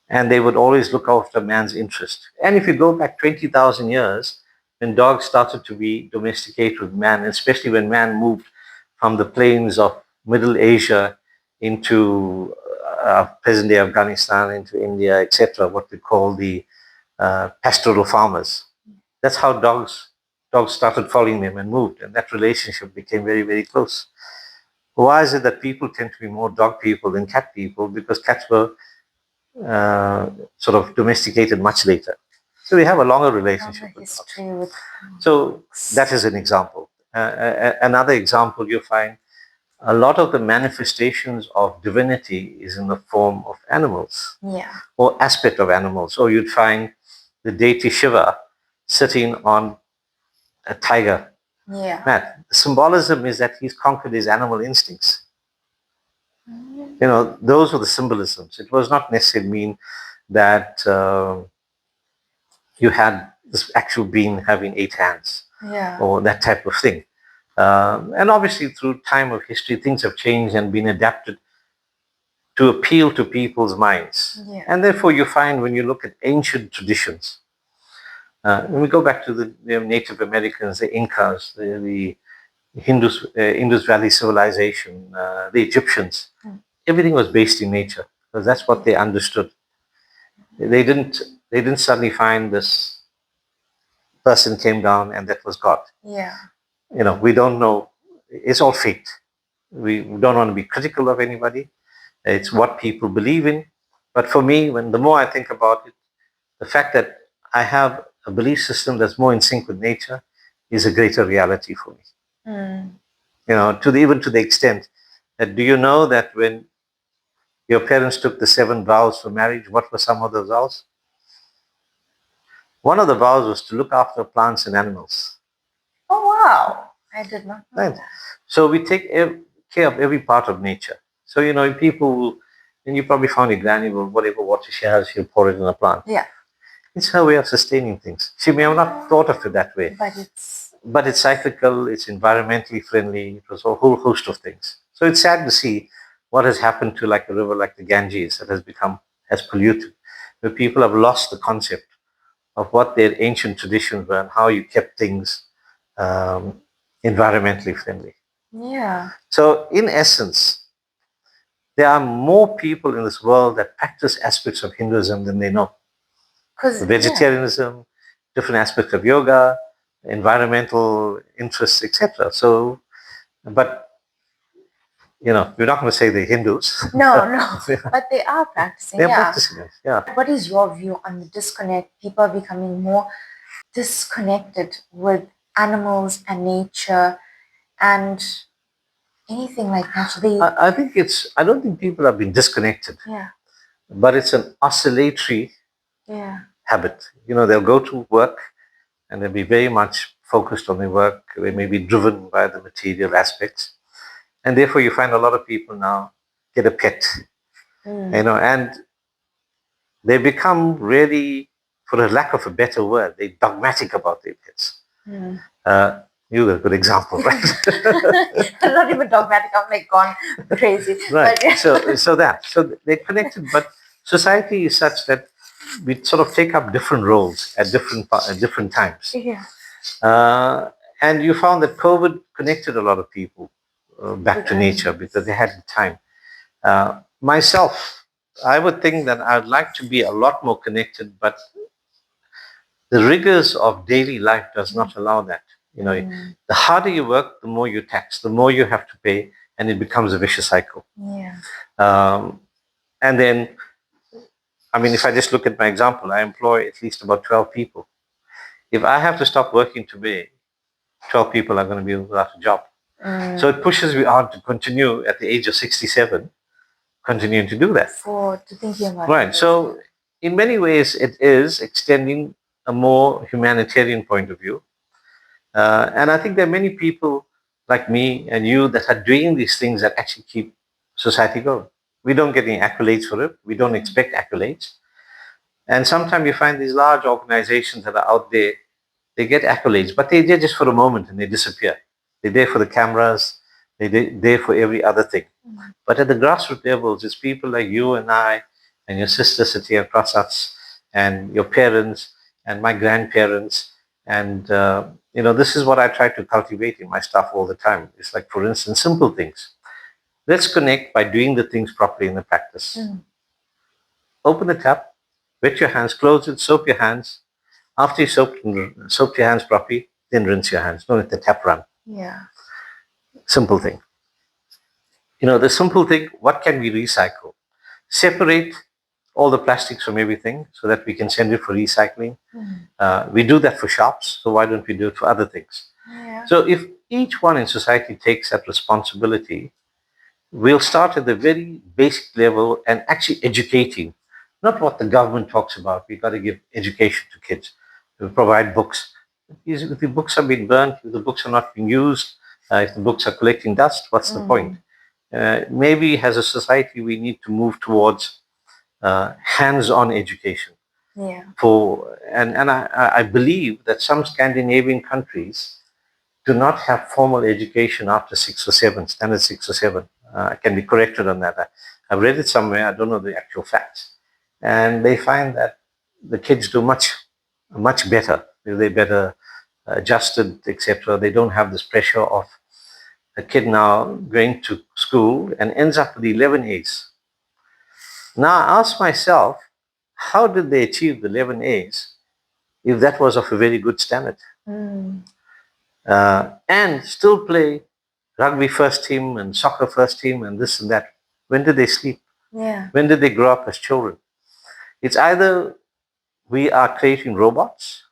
And they would always look after man's interest. And if you go back 20,000 years, when dogs started to be domesticated with man, especially when man moved from the plains of Middle Asia into present-day Afghanistan into India, etc., what we call the pastoral farmers. That's how dogs started following them and moved, and that relationship became very, very close. Why is it that people tend to be more dog people than cat people? Because cats were sort of domesticated much later. So we have a longer relationship with dogs. So that is an example. Another example, you find a lot of the manifestations of divinity is in the form of animals, or aspect of animals. Or you'd find the deity Shiva sitting on a tiger. Matt, the symbolism is that he's conquered his animal instincts. Those were the symbolisms. It was not necessarily mean that you had this actual being having 8 hands, or that type of thing. And obviously, through time of history, things have changed and been adapted to appeal to people's minds. And therefore, you find when you look at ancient traditions, when we go back to the Native Americans, the Incas, the Hindus, Indus Valley civilization, the Egyptians, everything was based in nature because that's what they understood. They didn't suddenly find this person came down and that was God. We don't know. It's all fate. We don't want to be critical of anybody. It's what people believe in. But for me, the more I think about it, the fact that I have a belief system that's more in sync with nature is a greater reality for me. Even to the extent that, do you know that when your parents took the 7 vows for marriage, what were some of those vows? One of the vows was to look after plants and animals. Oh, wow. I did not know that. So we take care of every part of nature. So, people, and you probably found your granny will, whatever water she has, she'll pour it in a plant. It's her way of sustaining things. She may have not thought of it that way. But it's cyclical, it's environmentally friendly, it was a whole host of things. So it's sad to see what has happened to like a river like the Ganges that has polluted, where people have lost the concept of what their ancient traditions were and how you kept things environmentally friendly. So in essence, there are more people in this world that practice aspects of Hinduism than they know. Vegetarianism, different aspects of yoga, environmental interests, etc. So, but we're not going to say they're Hindus. No, but they are practicing. They're practicing it. Yeah. What is your view on the disconnect? People are becoming more disconnected with animals and nature and anything like that. I think I don't think people have been disconnected. But it's an oscillatory habit. They'll go to work and they'll be very much focused on their work. They may be driven by the material aspects. And therefore you find a lot of people now get a pet. And they become really, for a lack of a better word, they're dogmatic about their pets. You got a good example, right? I'm not even dogmatic. I'm like gone crazy. Right. So they're connected, but society is such that we sort of take up different roles at different times. And you found that COVID connected a lot of people back to nature because they had the time. Myself, I would think that I'd like to be a lot more connected, but the rigors of daily life does not allow that. The harder you work, the more you tax, the more you have to pay, and it becomes a vicious cycle. And then, if I just look at my example, I employ at least about 12 people. If I have to stop working today, 12 people are going to be without a job. So it pushes me on to continue at the age of 67, continuing to do that. To thinking about right. So in many ways, it is extending a more humanitarian point of view. And I think there are many people like me and you that are doing these things that actually keep society going. We don't get any accolades for it. We don't expect accolades. And sometimes you find these large organizations that are out there, they get accolades, but they're there just for a moment and they disappear. They're there for the cameras. They're there for every other thing. But at the grassroots levels, it's people like you and I and your sister sitting across us and your parents and my grandparents. And, this is what I try to cultivate in my staff all the time. It's like, for instance, simple things. Let's connect by doing the things properly in the practice. Open the tap, wet your hands, close it, soap your hands. After you soap your hands properly, then rinse your hands. Don't let the tap run. Yeah. Simple thing. The simple thing, what can we recycle? Separate all the plastics from everything so that we can send it for recycling. We do that for shops, so why don't we do it for other things? Yeah. So if each one in society takes that responsibility, we'll start at the very basic level and actually educating, not what the government talks about. We've got to give education to kids. We provide books. If the books have been burnt, if the books are not being used, if the books are collecting dust, what's the point? Maybe as a society, we need to move towards hands-on education. Yeah. And I believe that some Scandinavian countries do not have formal education after 6 or 7, standard 6 or 7. I can be corrected on that. I've read it somewhere. I don't know the actual facts. And they find that the kids do much better. They're better adjusted, etc. They don't have this pressure of a kid now going to school and ends up with 11 A's. Now I ask myself, how did they achieve the 11 A's if that was of a very good standard? And still play rugby first team and soccer first team and this and that. When did they sleep? Yeah. When did they grow up as children? It's either we are creating robots,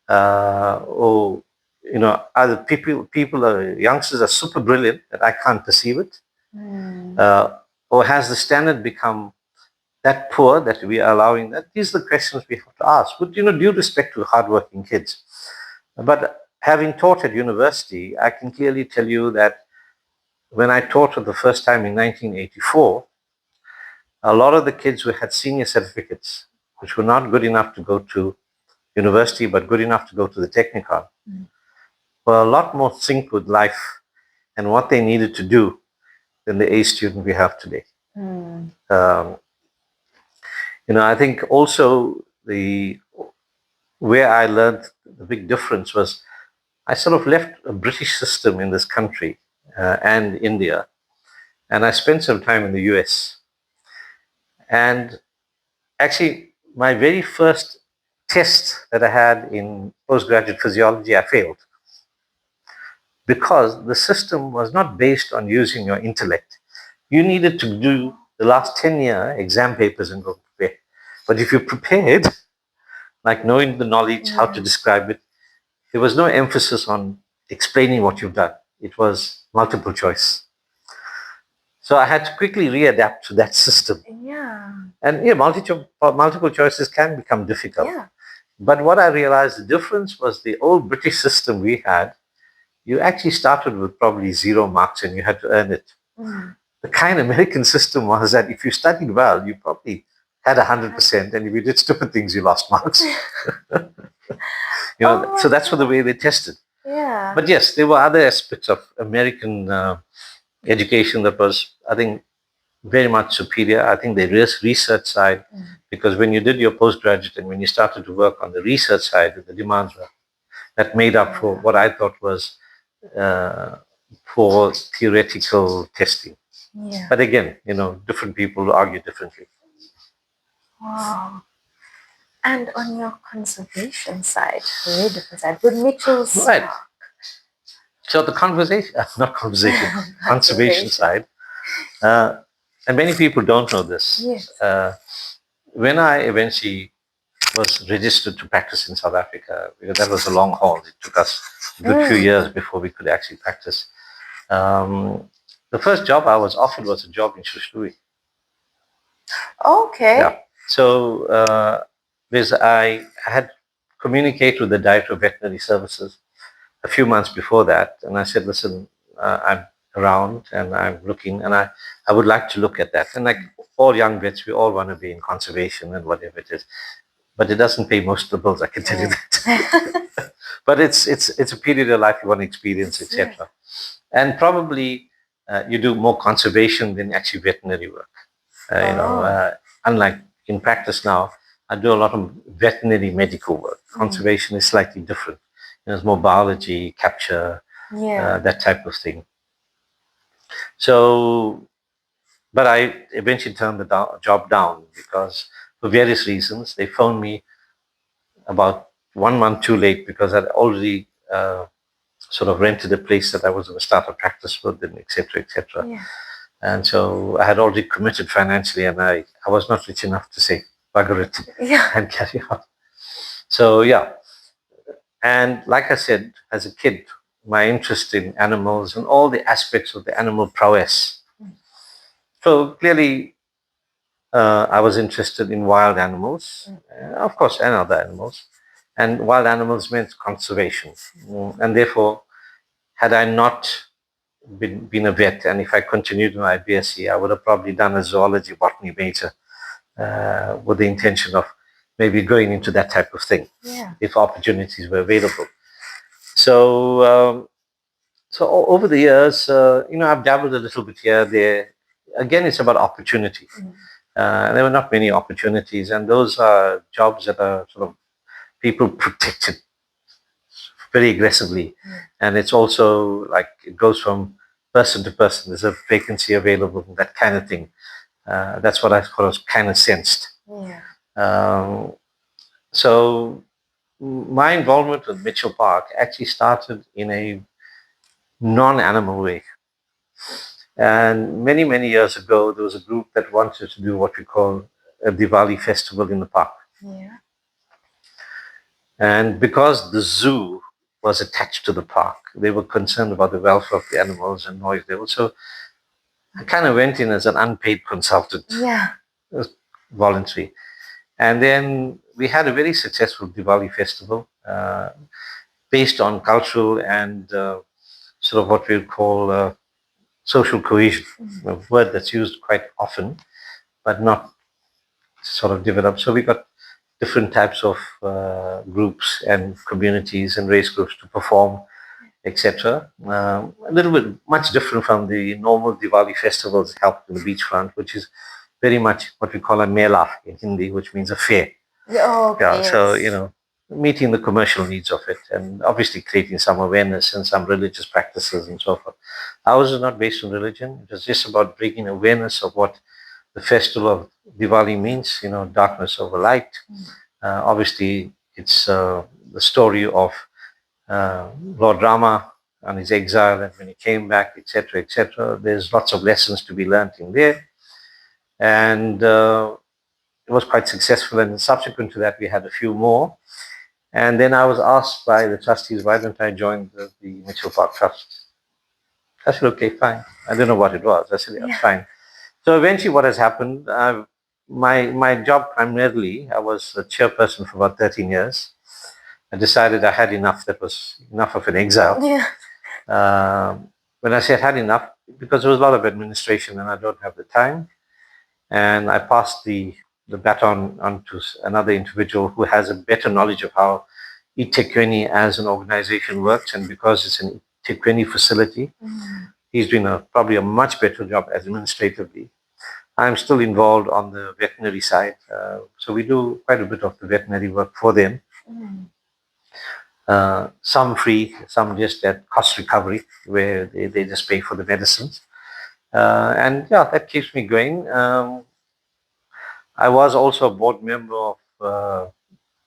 or either youngsters are super brilliant that I can't perceive it, or has the standard become that poor that we are allowing that? These are the questions we have to ask. With due respect to hardworking kids, but having taught at university, I can clearly tell you that when I taught for the first time in 1984, a lot of the kids who had senior certificates, which were not good enough to go to university, but good enough to go to the Technicon, were a lot more synced with life and what they needed to do than the A student we have today. I think also where I learned the big difference was I sort of left a British system in this country and India, and I spent some time in the US. And actually, my very first test that I had in postgraduate physiology, I failed because the system was not based on using your intellect. You needed to do the last 10-year exam papers and go prepare. But if you prepared, like knowing the knowledge, how to describe it, there was no emphasis on explaining what you've done. It was multiple choice. So I had to quickly readapt to that system. Yeah. And multiple choices can become difficult. Yeah. But what I realized, the difference was the old British system we had, you actually started with probably 0 marks and you had to earn it. The kind American system was that if you studied well, you probably had 100%, and if you did stupid things, you lost marks. So that's the way they tested. Yeah. But yes, there were other aspects of American education that was, I think, very much superior. I think the research side, because when you did your postgraduate and when you started to work on the research side, the demands were that made up for what I thought was poor theoretical testing. Yeah. But again, different people argue differently. Wow. And on your conservation side, very different side, with Mitchell's Right. So the conservation side, and many people don't know this. Yes. When I eventually was registered to practice in South Africa, because that was a long haul. It took us a good few years before we could actually practice. The first job I was offered was a job in Shishlui. Okay. Yeah. So I had communicated with the director of veterinary services a few months before that, and I said, listen, I'm around and I'm looking, and I would like to look at that. And like all young vets, we all want to be in conservation and whatever it is. But it doesn't pay most of the bills, I can tell you that. But it's a period of life you want to experience, etc. And probably you do more conservation than actually veterinary work. Unlike in practice now, I do a lot of veterinary medical work. Conservation is slightly different. There's more biology, capture, that type of thing. So, but I eventually turned the job down because for various reasons. They phoned me about 1 month too late because I'd already sort of rented a place that I was going to start a practice with, and et cetera, et cetera. Yeah. And so I had already committed financially, and I was not rich enough to say, bugger it Yeah. and carry on. So, yeah. And like I said, as a kid, my interest in animals and all the aspects of the animal prowess. So clearly, I was interested in wild animals, of course, and other animals. And wild animals meant conservation. And therefore, had I not been a vet, and if I continued my BSc, I would have probably done a zoology botany major with the intention of maybe going into that type of thing if opportunities were available. So, over the years, I've dabbled a little bit here, there. Again, it's about opportunity. There were not many opportunities, and those are jobs that are sort of people protected very aggressively. And it's also like it goes from person to person. There's a vacancy available, that kind of thing. That's what I kind of sensed. Yeah. So my involvement with Mitchell Park actually started in a non-animal way. And many, many years ago, there was a group that wanted to do what we call a Diwali festival in the park. Yeah. And because the zoo was attached to the park, they were concerned about the welfare of the animals and noise levels. So I kind of went in as an unpaid consultant. Yeah. It was voluntary. And then we had a very successful Diwali festival based on cultural and sort of what we would call social cohesion, a word that's used quite often, but not sort of developed. So we got different types of groups and communities and race groups to perform, etc. A little bit much different from the normal Diwali festivals held in the beachfront, which is very much what we call a mela in Hindi, which means a fair. Okay, Yeah, so meeting the commercial needs of it, and obviously creating some awareness and some religious practices and so forth. Ours is not based on religion; it was just about bringing awareness of what the festival of Diwali means. Darkness over light. Obviously, it's the story of Lord Rama and his exile, and when he came back, etc., etc. There's lots of lessons to be learned in there, and it was quite successful. And subsequent to that, we had a few more. And then I was asked by the trustees, why don't I join the Mitchell Park Trust? I said, okay, fine. I don't know what it was. I said, yeah, fine. So eventually what has happened, my job primarily, I was a chairperson for about 13 years. I decided I had enough. That was enough of an exile. Yeah. When I said had enough, because there was a lot of administration and I don't have the time. And I passed the baton on to another individual who has a better knowledge of how eTekweni as an organization works. And because it's an eTekweni facility, he's doing probably a much better job administratively. I'm still involved on the veterinary side. So we do quite a bit of the veterinary work for them. Some free, some just at cost recovery, where they just pay for the medicines. And yeah, that keeps me going. I was also a board member of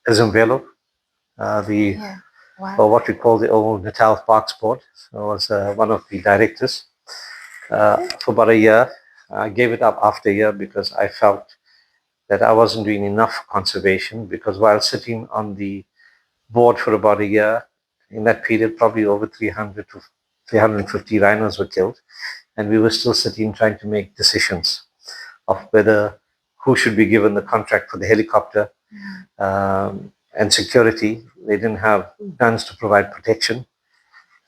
Azumvelo, or what we call the old Natal Parks Board. So I was one of the directors for about a year. I gave it up after a year because I felt that I wasn't doing enough conservation, because while sitting on the board for about a year, in that period, probably over 300 to 350 rhinos were killed. And we were still sitting trying to make decisions of whether who should be given the contract for the helicopter and security. They didn't have guns to provide protection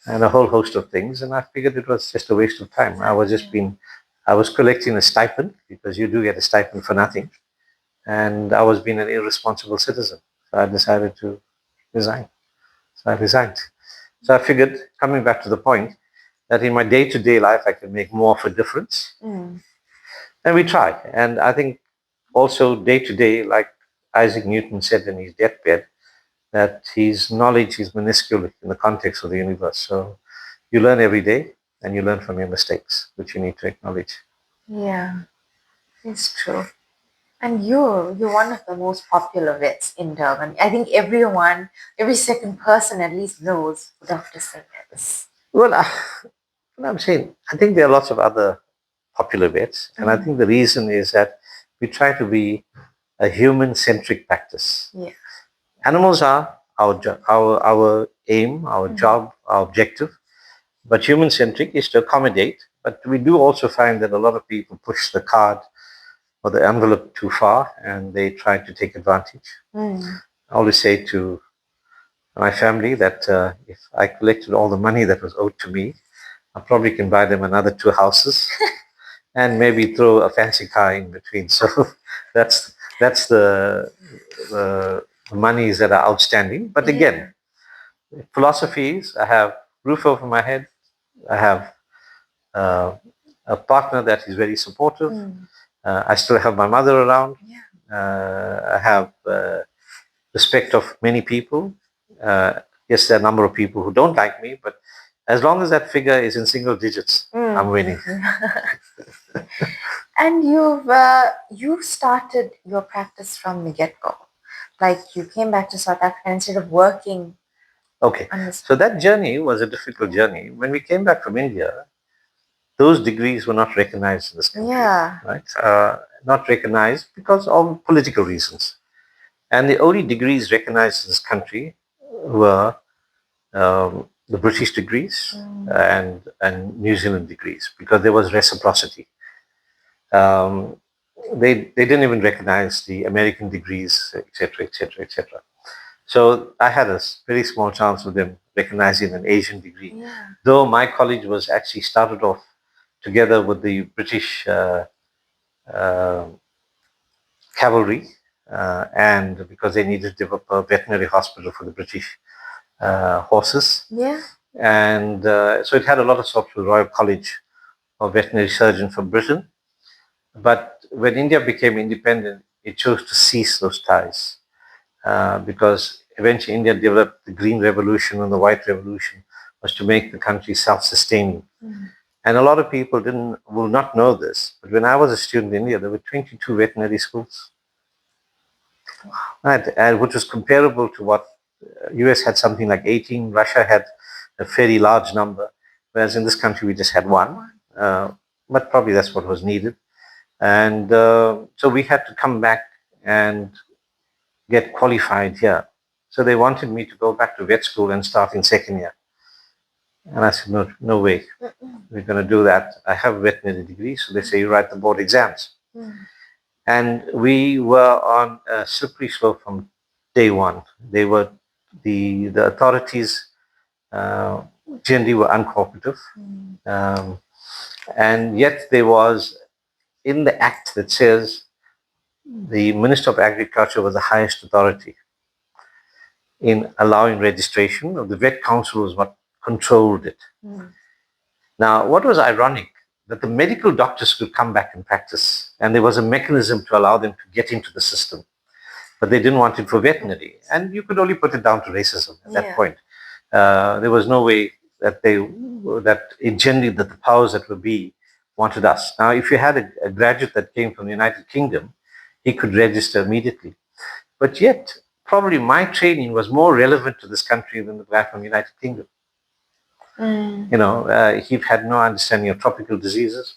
and a whole host of things. And I figured it was just a waste of time. I was collecting a stipend, because you do get a stipend for nothing. And I was being an irresponsible citizen. So I decided to resign. So I resigned. So I figured, coming back to the point, that in my day-to-day life, I can make more of a difference. And we try. And I think also day-to-day, like Isaac Newton said in his deathbed, that his knowledge is minuscule in the context of the universe. So you learn every day. and you learn from your mistakes, which you need to acknowledge. Yeah, it's true. And you're one of the most popular vets in Durban. I think every second person at least knows who Dr. Singh is. Well, what I'm saying, I think there are lots of other popular vets, and I think the reason is that we try to be a human-centric practice. Yeah. Animals are our aim, our job, our objective, but human-centric is to accommodate. But we do also find that a lot of people push the card or the envelope too far, and they try to take advantage. I always say to my family that if I collected all the money that was owed to me, I probably can buy them another 2 houses and maybe throw a fancy car in between. So that's the monies that are outstanding. But again, philosophies. I have roof over my head. I have uh, a partner that is very supportive. I still have my mother around. I have respect of many people. Yes, there are a number of people who don't like me, but as long as that figure is in single digits, I'm winning. And you've started your practice from the get-go. Like you came back to South Africa instead of working. Okay, so that journey was a difficult journey. When we came back from India, those degrees were not recognized in this country. Yeah. Right? Not recognized because of political reasons. And the only degrees recognized in this country were the British degrees and New Zealand degrees because there was reciprocity. They didn't even recognize the American degrees, etc., etc., etc. So I had a very small chance of them recognizing an Asian degree. Though my college was actually started off together with the British uh, cavalry, and because they needed to develop a veterinary hospital for the British horses. Yeah. And so it had a lot of support with Royal College of Veterinary Surgeons from Britain. But when India became independent, it chose to cease those ties because eventually India developed the Green Revolution and the White Revolution was to make the country self-sustaining. And a lot of people will not know this, but when I was a student in India, there were 22 veterinary schools, right? And which was comparable to what US had something like 18, Russia had a fairly large number, whereas in this country we just had one. But probably that's what was needed. And so we had to come back and get qualified here. So they wanted me to go back to vet school and start in second year. And I said, no, no way. We're going to do that. I have a veterinary degree. So they say, you write the board exams. And we were on a slippery slope from day one. They were, the authorities generally were uncooperative. And yet there was in the act that says the Minister of Agriculture was the highest authority in allowing registration. The Vet Council was what controlled it. Now, what was ironic, that the medical doctors could come back and practice, and there was a mechanism to allow them to get into the system, but they didn't want it for veterinary. And you could only put it down to racism at that point. There was no way that that the powers that would be wanted us. Now, if you had a graduate that came from the United Kingdom, he could register immediately. But yet, probably my training was more relevant to this country than the guy from the United Kingdom. He had no understanding of tropical diseases.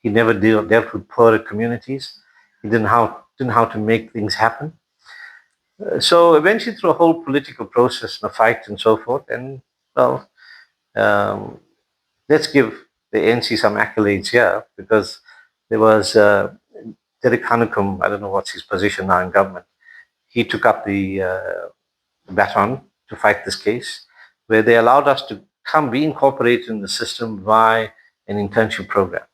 He never dealt with poorer communities. He didn't know how to make things happen. So eventually, through a whole political process and a fight and so forth, and well, let's give the ANC some accolades here because there was Derek Hanekom. I don't know what's his position now in government. He took up the baton to fight this case, where they allowed us to be incorporated in the system by an internship program.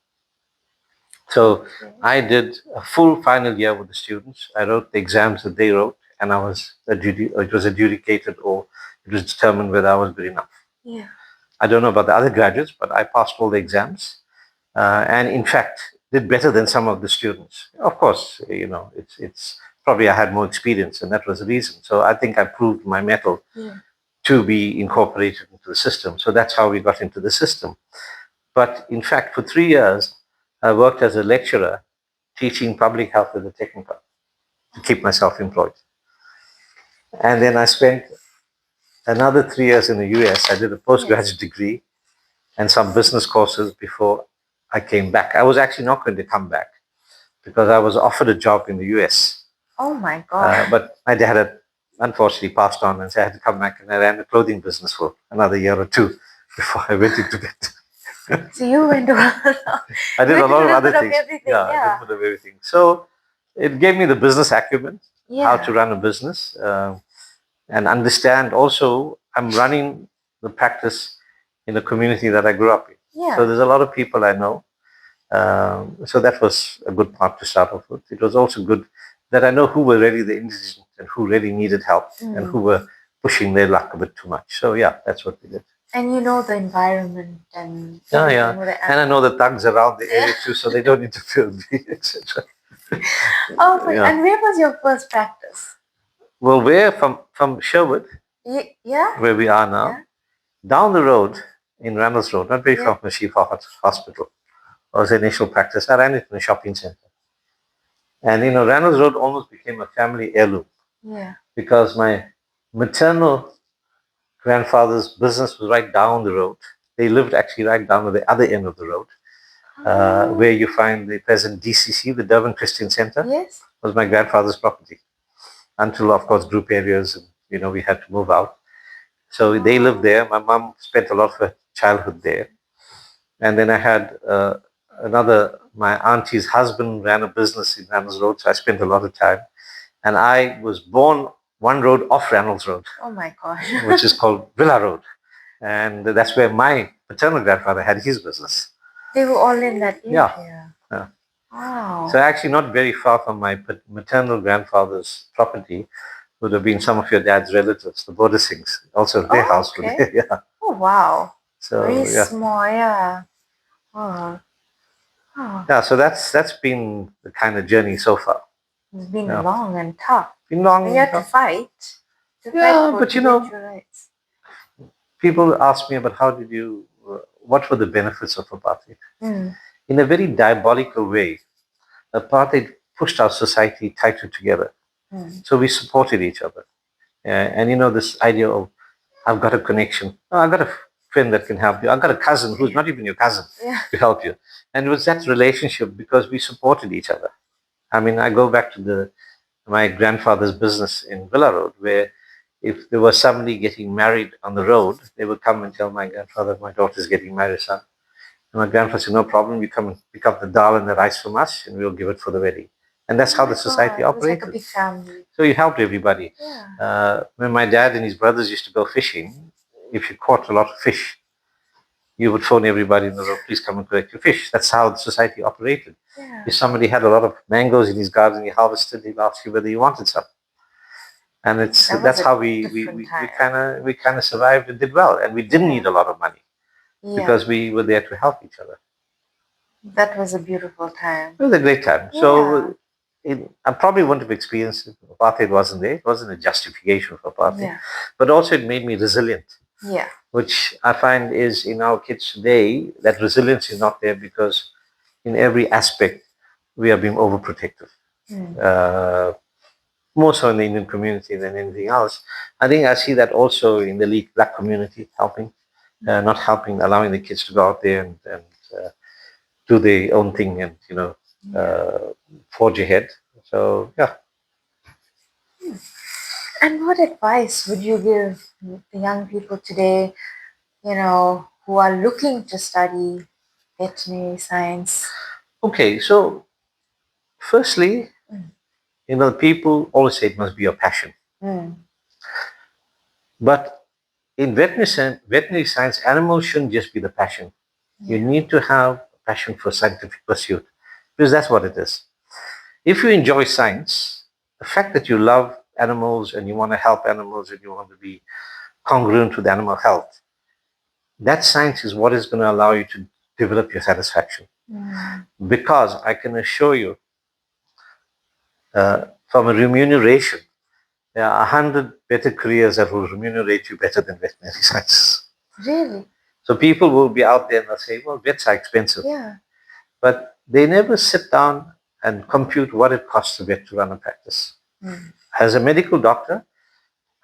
So I did a full final year with the students. I wrote the exams that they wrote, and it was adjudicated, or it was determined whether I was good enough. Yeah. I don't know about the other graduates, but I passed all the exams, and in fact did better than some of the students. Of course, it's probably I had more experience, and that was the reason. So I think I proved my mettle to be incorporated into the system. So that's how we got into the system. But in fact, for 3 years, I worked as a lecturer teaching public health at the technical to keep myself employed. And then I spent another 3 years in the US. I did a postgraduate degree and some business courses before I came back. I was actually not going to come back because I was offered a job in the US. Oh my God. But my dad had unfortunately passed on, and so I had to come back, and I ran a clothing business for another year or two before I went into bed. So you went to I did a lot of other things. Yeah, I did a bit of everything. So it gave me the business acumen, how yeah. to run a business, and understand also I'm running the practice in the community that I grew up in. Yeah. So there's a lot of people I know. So that was a good part to start off with. It was also good that I know who were really the indigent and who really needed help and who were pushing their luck a bit too much. So yeah, that's what we did. And you know the environment and yeah. And I know the thugs around the area too, so they don't interfere with me, etc. Oh, yeah. And where was your first practice? Well, we're from Sherwood, yeah, where we are now, down the road in Reynolds Road, not very far from the Shifa Hospital. Was the initial practice. I ran it in a shopping center. And, Reynolds Road almost became a family heirloom. Yeah. Because my maternal grandfather's business was right down the road. They lived actually right down at the other end of the road, where you find the present DCC, the Durban Christian Center. Yes. Was my grandfather's property. Until, of course, group areas, and, we had to move out. So they lived there. My mom spent a lot of her childhood there. And then I had my auntie's husband ran a business in Reynolds Road, so I spent a lot of time. And I was born one road off Reynolds Road. Oh my gosh. Which is called Villa Road. And that's where my paternal grandfather had his business. They were all in that area? Yeah. Wow. So actually not very far from my maternal grandfather's property would have been some of your dad's relatives, the Border Singhs. Also their house. Okay. Yeah. Oh, wow. So, very small, yeah. Oh. Yeah, so that's been the kind of journey so far. It's been long and tough. Been long. You had to fight. But people ask me about what were the benefits of apartheid? In a very diabolical way, apartheid pushed our society tighter together. So we supported each other. And this idea of, I've got a connection. Oh, I've got a friend that can help you. I've got a cousin who's not even your cousin to help you. And it was that relationship because we supported each other. I mean, I go back to my grandfather's business in Villa Road, where if there was somebody getting married on the road, they would come and tell my grandfather, my daughter's getting married, son. And my grandfather said, no problem, you come and pick up the dal and the rice from us and we'll give it for the wedding. And that's how the society operated. It was like a big family. So you helped everybody. Yeah. When my dad and his brothers used to go fishing, if you caught a lot of fish, you would phone everybody in the road, please come and collect your fish. That's how the society operated. Yeah. If somebody had a lot of mangoes in his garden, he harvested, he'd ask you whether you wanted some. And that's how we kind of survived and did well. And we didn't need a lot of money because we were there to help each other. That was a beautiful time. It was a great time. Yeah. So I probably wouldn't have experienced it. Apartheid wasn't there. It wasn't a justification for apartheid. Yeah. But also it made me resilient. Yeah. Which I find is in our kids today, that resilience is not there because in every aspect we are being overprotective. More so in the Indian community than anything else. I think I see that also in the Black community, helping, not helping, allowing the kids to go out there and do their own thing and, forge ahead. So, yeah. And what advice would you give the young people today, who are looking to study veterinary science? Okay, so firstly, people always say it must be your passion. But in veterinary science, animals shouldn't just be the passion. You need to have a passion for scientific pursuit because that's what it is. If you enjoy science, the fact that you love animals and you want to help animals and you want to be congruent with animal health, that science is what is going to allow you to develop your satisfaction. Because I can assure you, from a remuneration, there are 100 better careers that will remunerate you better than veterinary science. Really? So people will be out there and they'll say, well, vets are expensive. Yeah. But they never sit down and compute what it costs a vet to run a practice. As a medical doctor,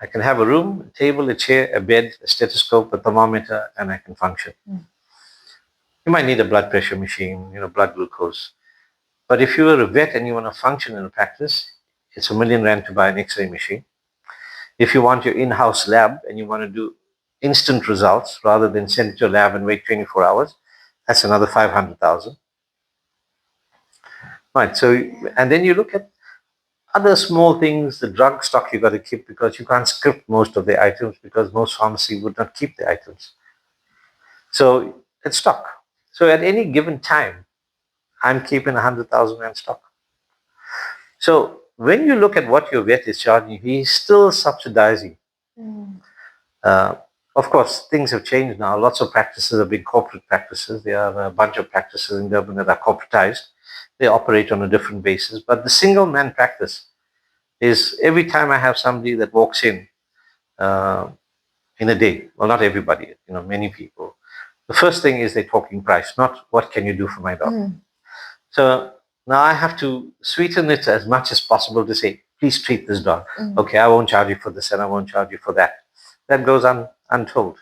I can have a room, a table, a chair, a bed, a stethoscope, a thermometer, and I can function. You might need a blood pressure machine, blood glucose. But if you're a vet and you want to function in a practice, it's R1 million to buy an X-ray machine. If you want your in-house lab and you want to do instant results rather than send it to a lab and wait 24 hours, that's another 500,000. Right. So, and then you look at other small things, the drug stock you got to keep because you can't script most of the items because most pharmacy would not keep the items. So it's stock. So at any given time, I'm keeping 100,000 rand stock. So when you look at what your vet is charging, he's still subsidizing. Of course, things have changed now. Lots of practices are big corporate practices. There are a bunch of practices in Durban that are corporatized. They operate on a different basis. But the single man practice is every time I have somebody that walks in a day, well, not everybody, many people, the first thing is they're talking price, not what can you do for my dog. So now I have to sweeten it as much as possible to say, please treat this dog. Okay, I won't charge you for this and I won't charge you for that. That goes untold.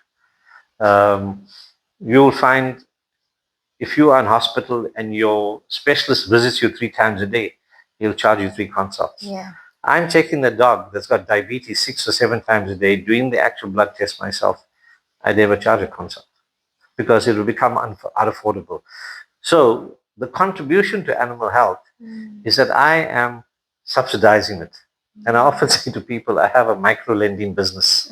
You'll find if you are in hospital and your specialist visits you 3 times a day, he'll charge you 3 consults. Yeah. I'm checking the dog that's got diabetes 6 or 7 times a day, doing the actual blood test myself. I never charge a consult because it will become unaffordable. So the contribution to animal health is that I am subsidizing it. And I often say to people, I have a micro lending business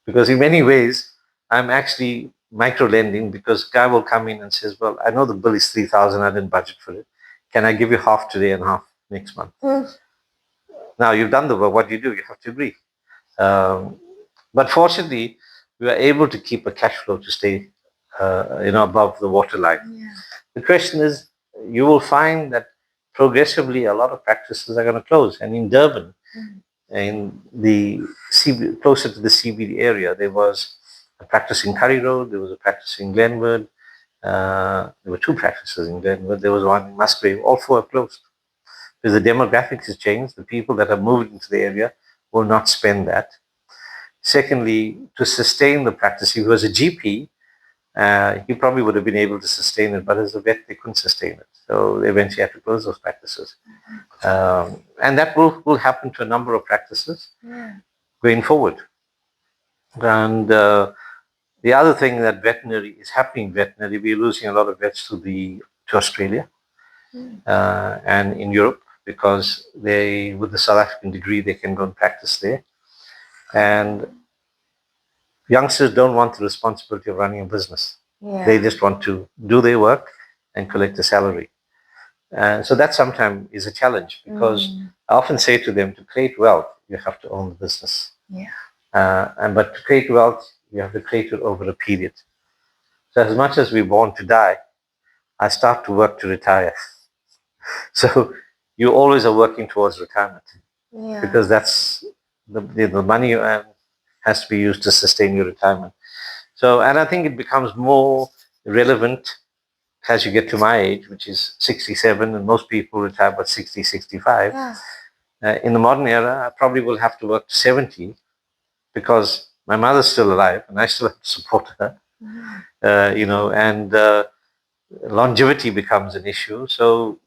because in many ways, I'm actually micro lending because a guy will come in and says, well, I know the bill is 3,000, I didn't budget for it. Can I give you half today and half next month? Now you've done the work, what do? You have to agree. But fortunately, we are able to keep a cash flow to stay, above the waterline. Yeah. The question is, you will find that progressively a lot of practices are going to close. And in Durban, in the closer to the CBD area, there was a practice in Curry Road, there was a practice in Glenwood, there were 2 practices in Glenwood, there was one in Musgrave, all 4 are closed. Because the demographics has changed, the people that have moved into the area will not spend that. Secondly, to sustain the practice, if he was a GP, he probably would have been able to sustain it, but as a vet, they couldn't sustain it. So they eventually had to close those practices. And that will happen to a number of practices going forward. And the other thing that veterinary is happening, veterinary, we're losing a lot of vets to Australia and in Europe because they, with the South African degree, they can go and practice there. And youngsters don't want the responsibility of running a business. Yeah. They just want to do their work and collect a salary. And so that sometimes is a challenge because I often say to them, to create wealth, you have to own the business. Yeah. But to create wealth, you have to create it over a period. So as much as we're born to die, I start to work to retire. So you always are working towards retirement. Yeah. Because that's the money you earn has to be used to sustain your retirement. So, and I think it becomes more relevant as you get to my age, which is 67, and most people retire by 60, 65. Yeah. In the modern era, I probably will have to work to 70 because my mother's still alive and I still have to support her, and longevity becomes an issue. So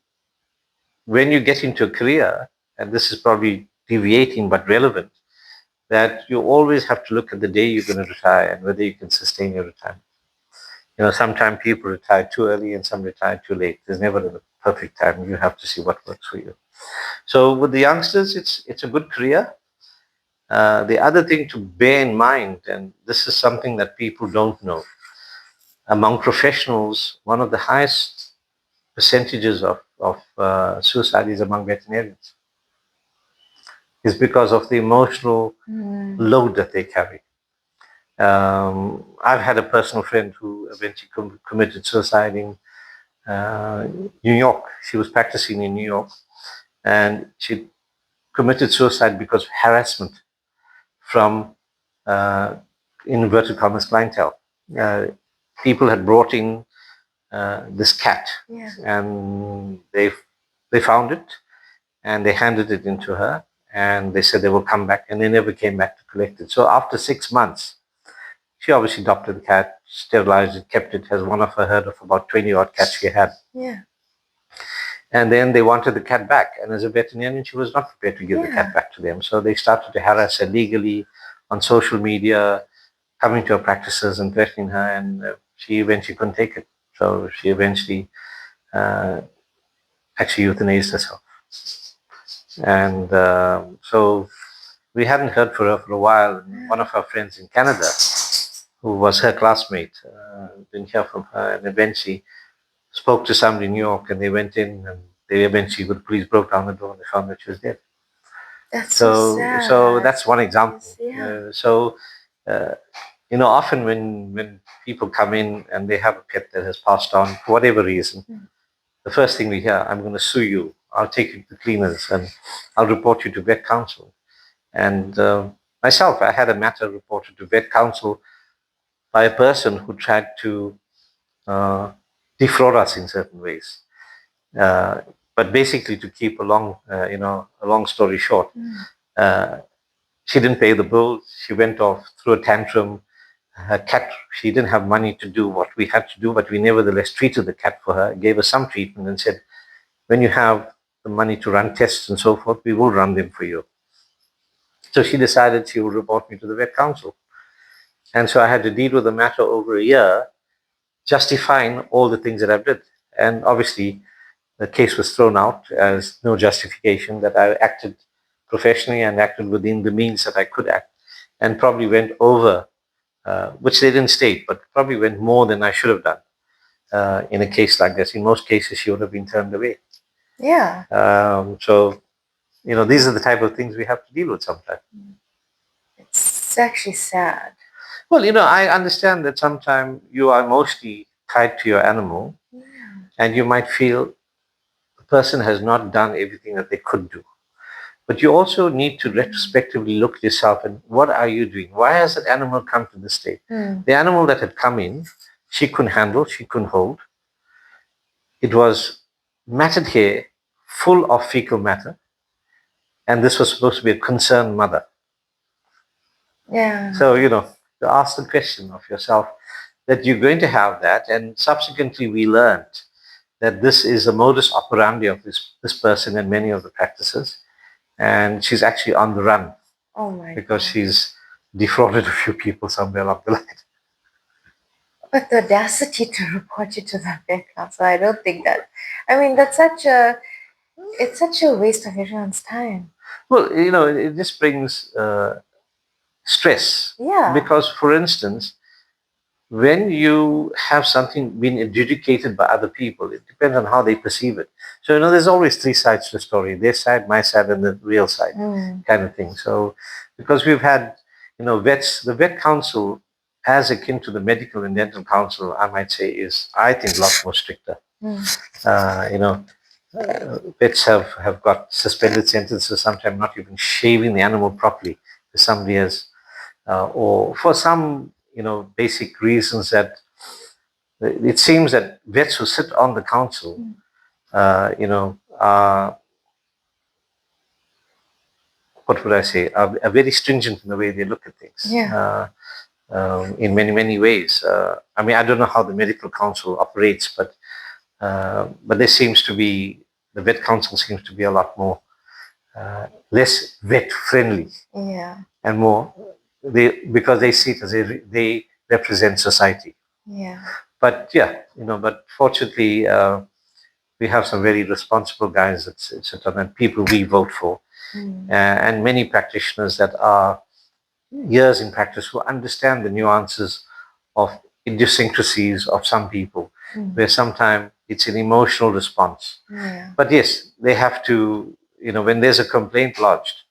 when you get into a career, and this is probably deviating but relevant, that you always have to look at the day you're going to retire and whether you can sustain your retirement. Sometimes people retire too early and some retire too late. There's never a perfect time. You have to see what works for you. So with the youngsters, it's a good career. The other thing to bear in mind, and this is something that people don't know, among professionals, one of the highest percentages of suicide is among veterinarians. Is because of the emotional load that they carry. I've had a personal friend who eventually committed suicide in New York. She was practicing in New York and she committed suicide because of harassment from, in inverted commas, clientele. people had brought in this cat, Yeah. and they found it, and they handed it into her, and they said they will come back, and they never came back to collect it. So after 6 months, she obviously adopted the cat, sterilized it, kept it as one of her herd of about 20 odd cats she had. Yeah. And then they wanted the cat back. And as a veterinarian, she was not prepared to give the cat back to them. So they started to harass her legally on social media, coming to her practices and threatening her. And she eventually couldn't take it. So she eventually actually euthanized herself. And so we hadn't heard from her for a while. And one of her friends in Canada, who was her classmate, didn't hear from her. And eventually spoke to somebody in New York, and they went in, and they eventually, the police broke down the door, and they found that she was dead. That's so sad. So that's one example. Yes, Often when people come in and they have a pet that has passed on for whatever reason, the first thing we hear, I'm going to sue you. I'll take you to the cleaners, and I'll report you to vet council. And myself, I had a matter reported to vet council by a person who tried to defraud us in certain ways. But basically, to keep a long story short, she didn't pay the bill. She went off, threw a tantrum. Her cat, she didn't have money to do what we had to do, but we nevertheless treated the cat for her, gave her some treatment, and said, when you have the money to run tests and so forth, we will run them for you. So she decided she would report me to the vet council. And so I had to deal with the matter over a year, justifying all the things that I've did. And obviously, the case was thrown out as no justification, that I acted professionally and acted within the means that I could act, and probably went over, which they didn't state, but probably went more than I should have done in a case like this. In most cases, she would have been turned away. Yeah. These are the type of things we have to deal with sometimes. It's actually sad. Well, I understand that sometimes you are emotionally tied to your animal, and you might feel the person has not done everything that they could do. But you also need to retrospectively look at yourself and what are you doing? Why has that animal come to this state? The animal that had come in, she couldn't handle, she couldn't hold. It was matted hair, full of fecal matter, and this was supposed to be a concerned mother. Yeah. So, to ask the question of yourself that you're going to have that, and subsequently we learned that this is a modus operandi of this person and many of the practices. And she's actually on the run. Oh my because God. she's defrauded a few people somewhere along the line. But the audacity to report you to the vet council, I don't think that. I mean, it's such a waste of everyone's time. Well, it just brings stress. Yeah. Because, for instance, when you have something being adjudicated by other people, it depends on how they perceive it. So, there's always three sides to the story: their side, my side, and the real side, kind of thing. So, because we've had, vets, the vet council, as akin to the medical and dental council, I might say, is, I think, a lot more stricter. Vets have got suspended sentences, sometimes not even shaving the animal properly. Somebody has, or for some, basic reasons that it seems that vets who sit on the council, are, what would I say, are very stringent in the way they look at things. Yeah. In many, many ways. I mean, I don't know how the medical council operates, but there seems to be, the vet council seems to be a lot more, less vet friendly. Yeah. And more, because they see it as they represent society. Yeah. But yeah, but fortunately, we have some very responsible guys that sit on, and people we vote for, and many practitioners that are years in practice who understand the nuances of idiosyncrasies of some people, where sometimes it's an emotional response. Yeah. But yes, they have to, when there's a complaint lodged,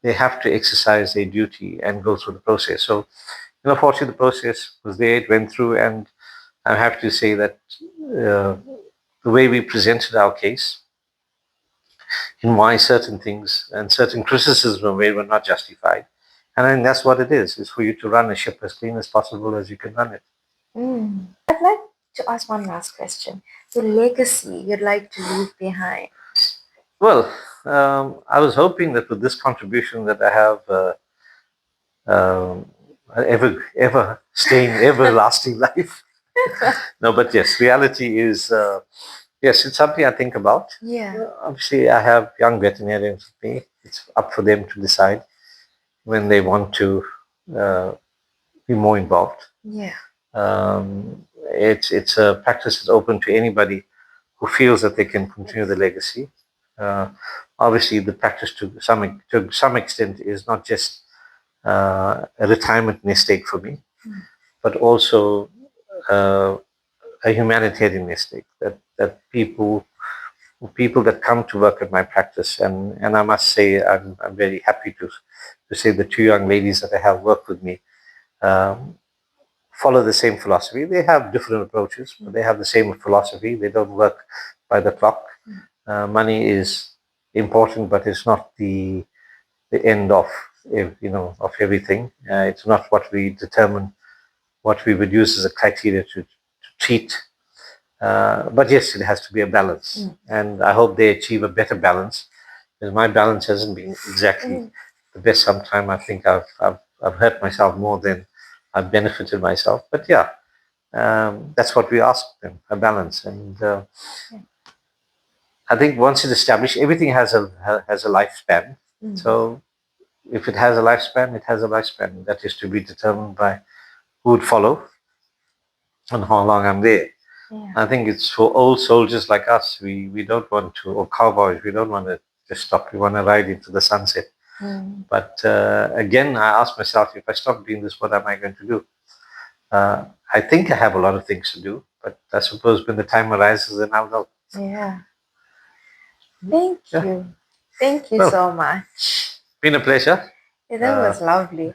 they have to exercise their duty and go through the process. So, fortunately, the process was there, it went through, and I'm happy to say that the way we presented our case, in why certain things and certain criticisms were not justified. And I think that's what it is. It's for you to run a ship as clean as possible as you can run it. I'd like to ask one last question. The legacy you'd like to leave behind. Well, I was hoping that with this contribution that I have um, ever staying, everlasting life. No, but yes, reality is yes, it's something I think about. Yeah. Obviously, I have young veterinarians with me. It's up for them to decide when they want to uh, be more involved. Yeah. It's a practice that's open to anybody who feels that they can continue the legacy. Uh, Obviously, the practice to some extent is not just a retirement nest egg for me, but also uh, a humanitarian nest egg. That people that come to work at my practice, and I must say I'm very happy to say the two young ladies that I have worked with me um, follow the same philosophy. They have different approaches, but they have the same philosophy. They don't work by the clock. Money is important, but it's not the end of of everything. It's not what we determine, what we would use as a criteria to treat. But yes, it has to be a balance, and I hope they achieve a better balance. Because my balance hasn't been exactly the best. Sometimes I think I've hurt myself more than I've benefited myself. But yeah, that's what we ask them, a balance. And I think once it's established, everything has a lifespan. So if it has a lifespan, it has a lifespan that is to be determined by who would follow and how long I'm there. Yeah. I think it's for old soldiers like us. We don't want to, or cowboys, we don't want to just stop. We want to ride into the sunset. But again, I ask myself, if I stop doing this, what am I going to do? I think I have a lot of things to do, but I suppose when the time arises, then I'll know. Yeah. Thank Yeah. you. Thank you Well, so much. been a pleasure. Yeah, that was lovely.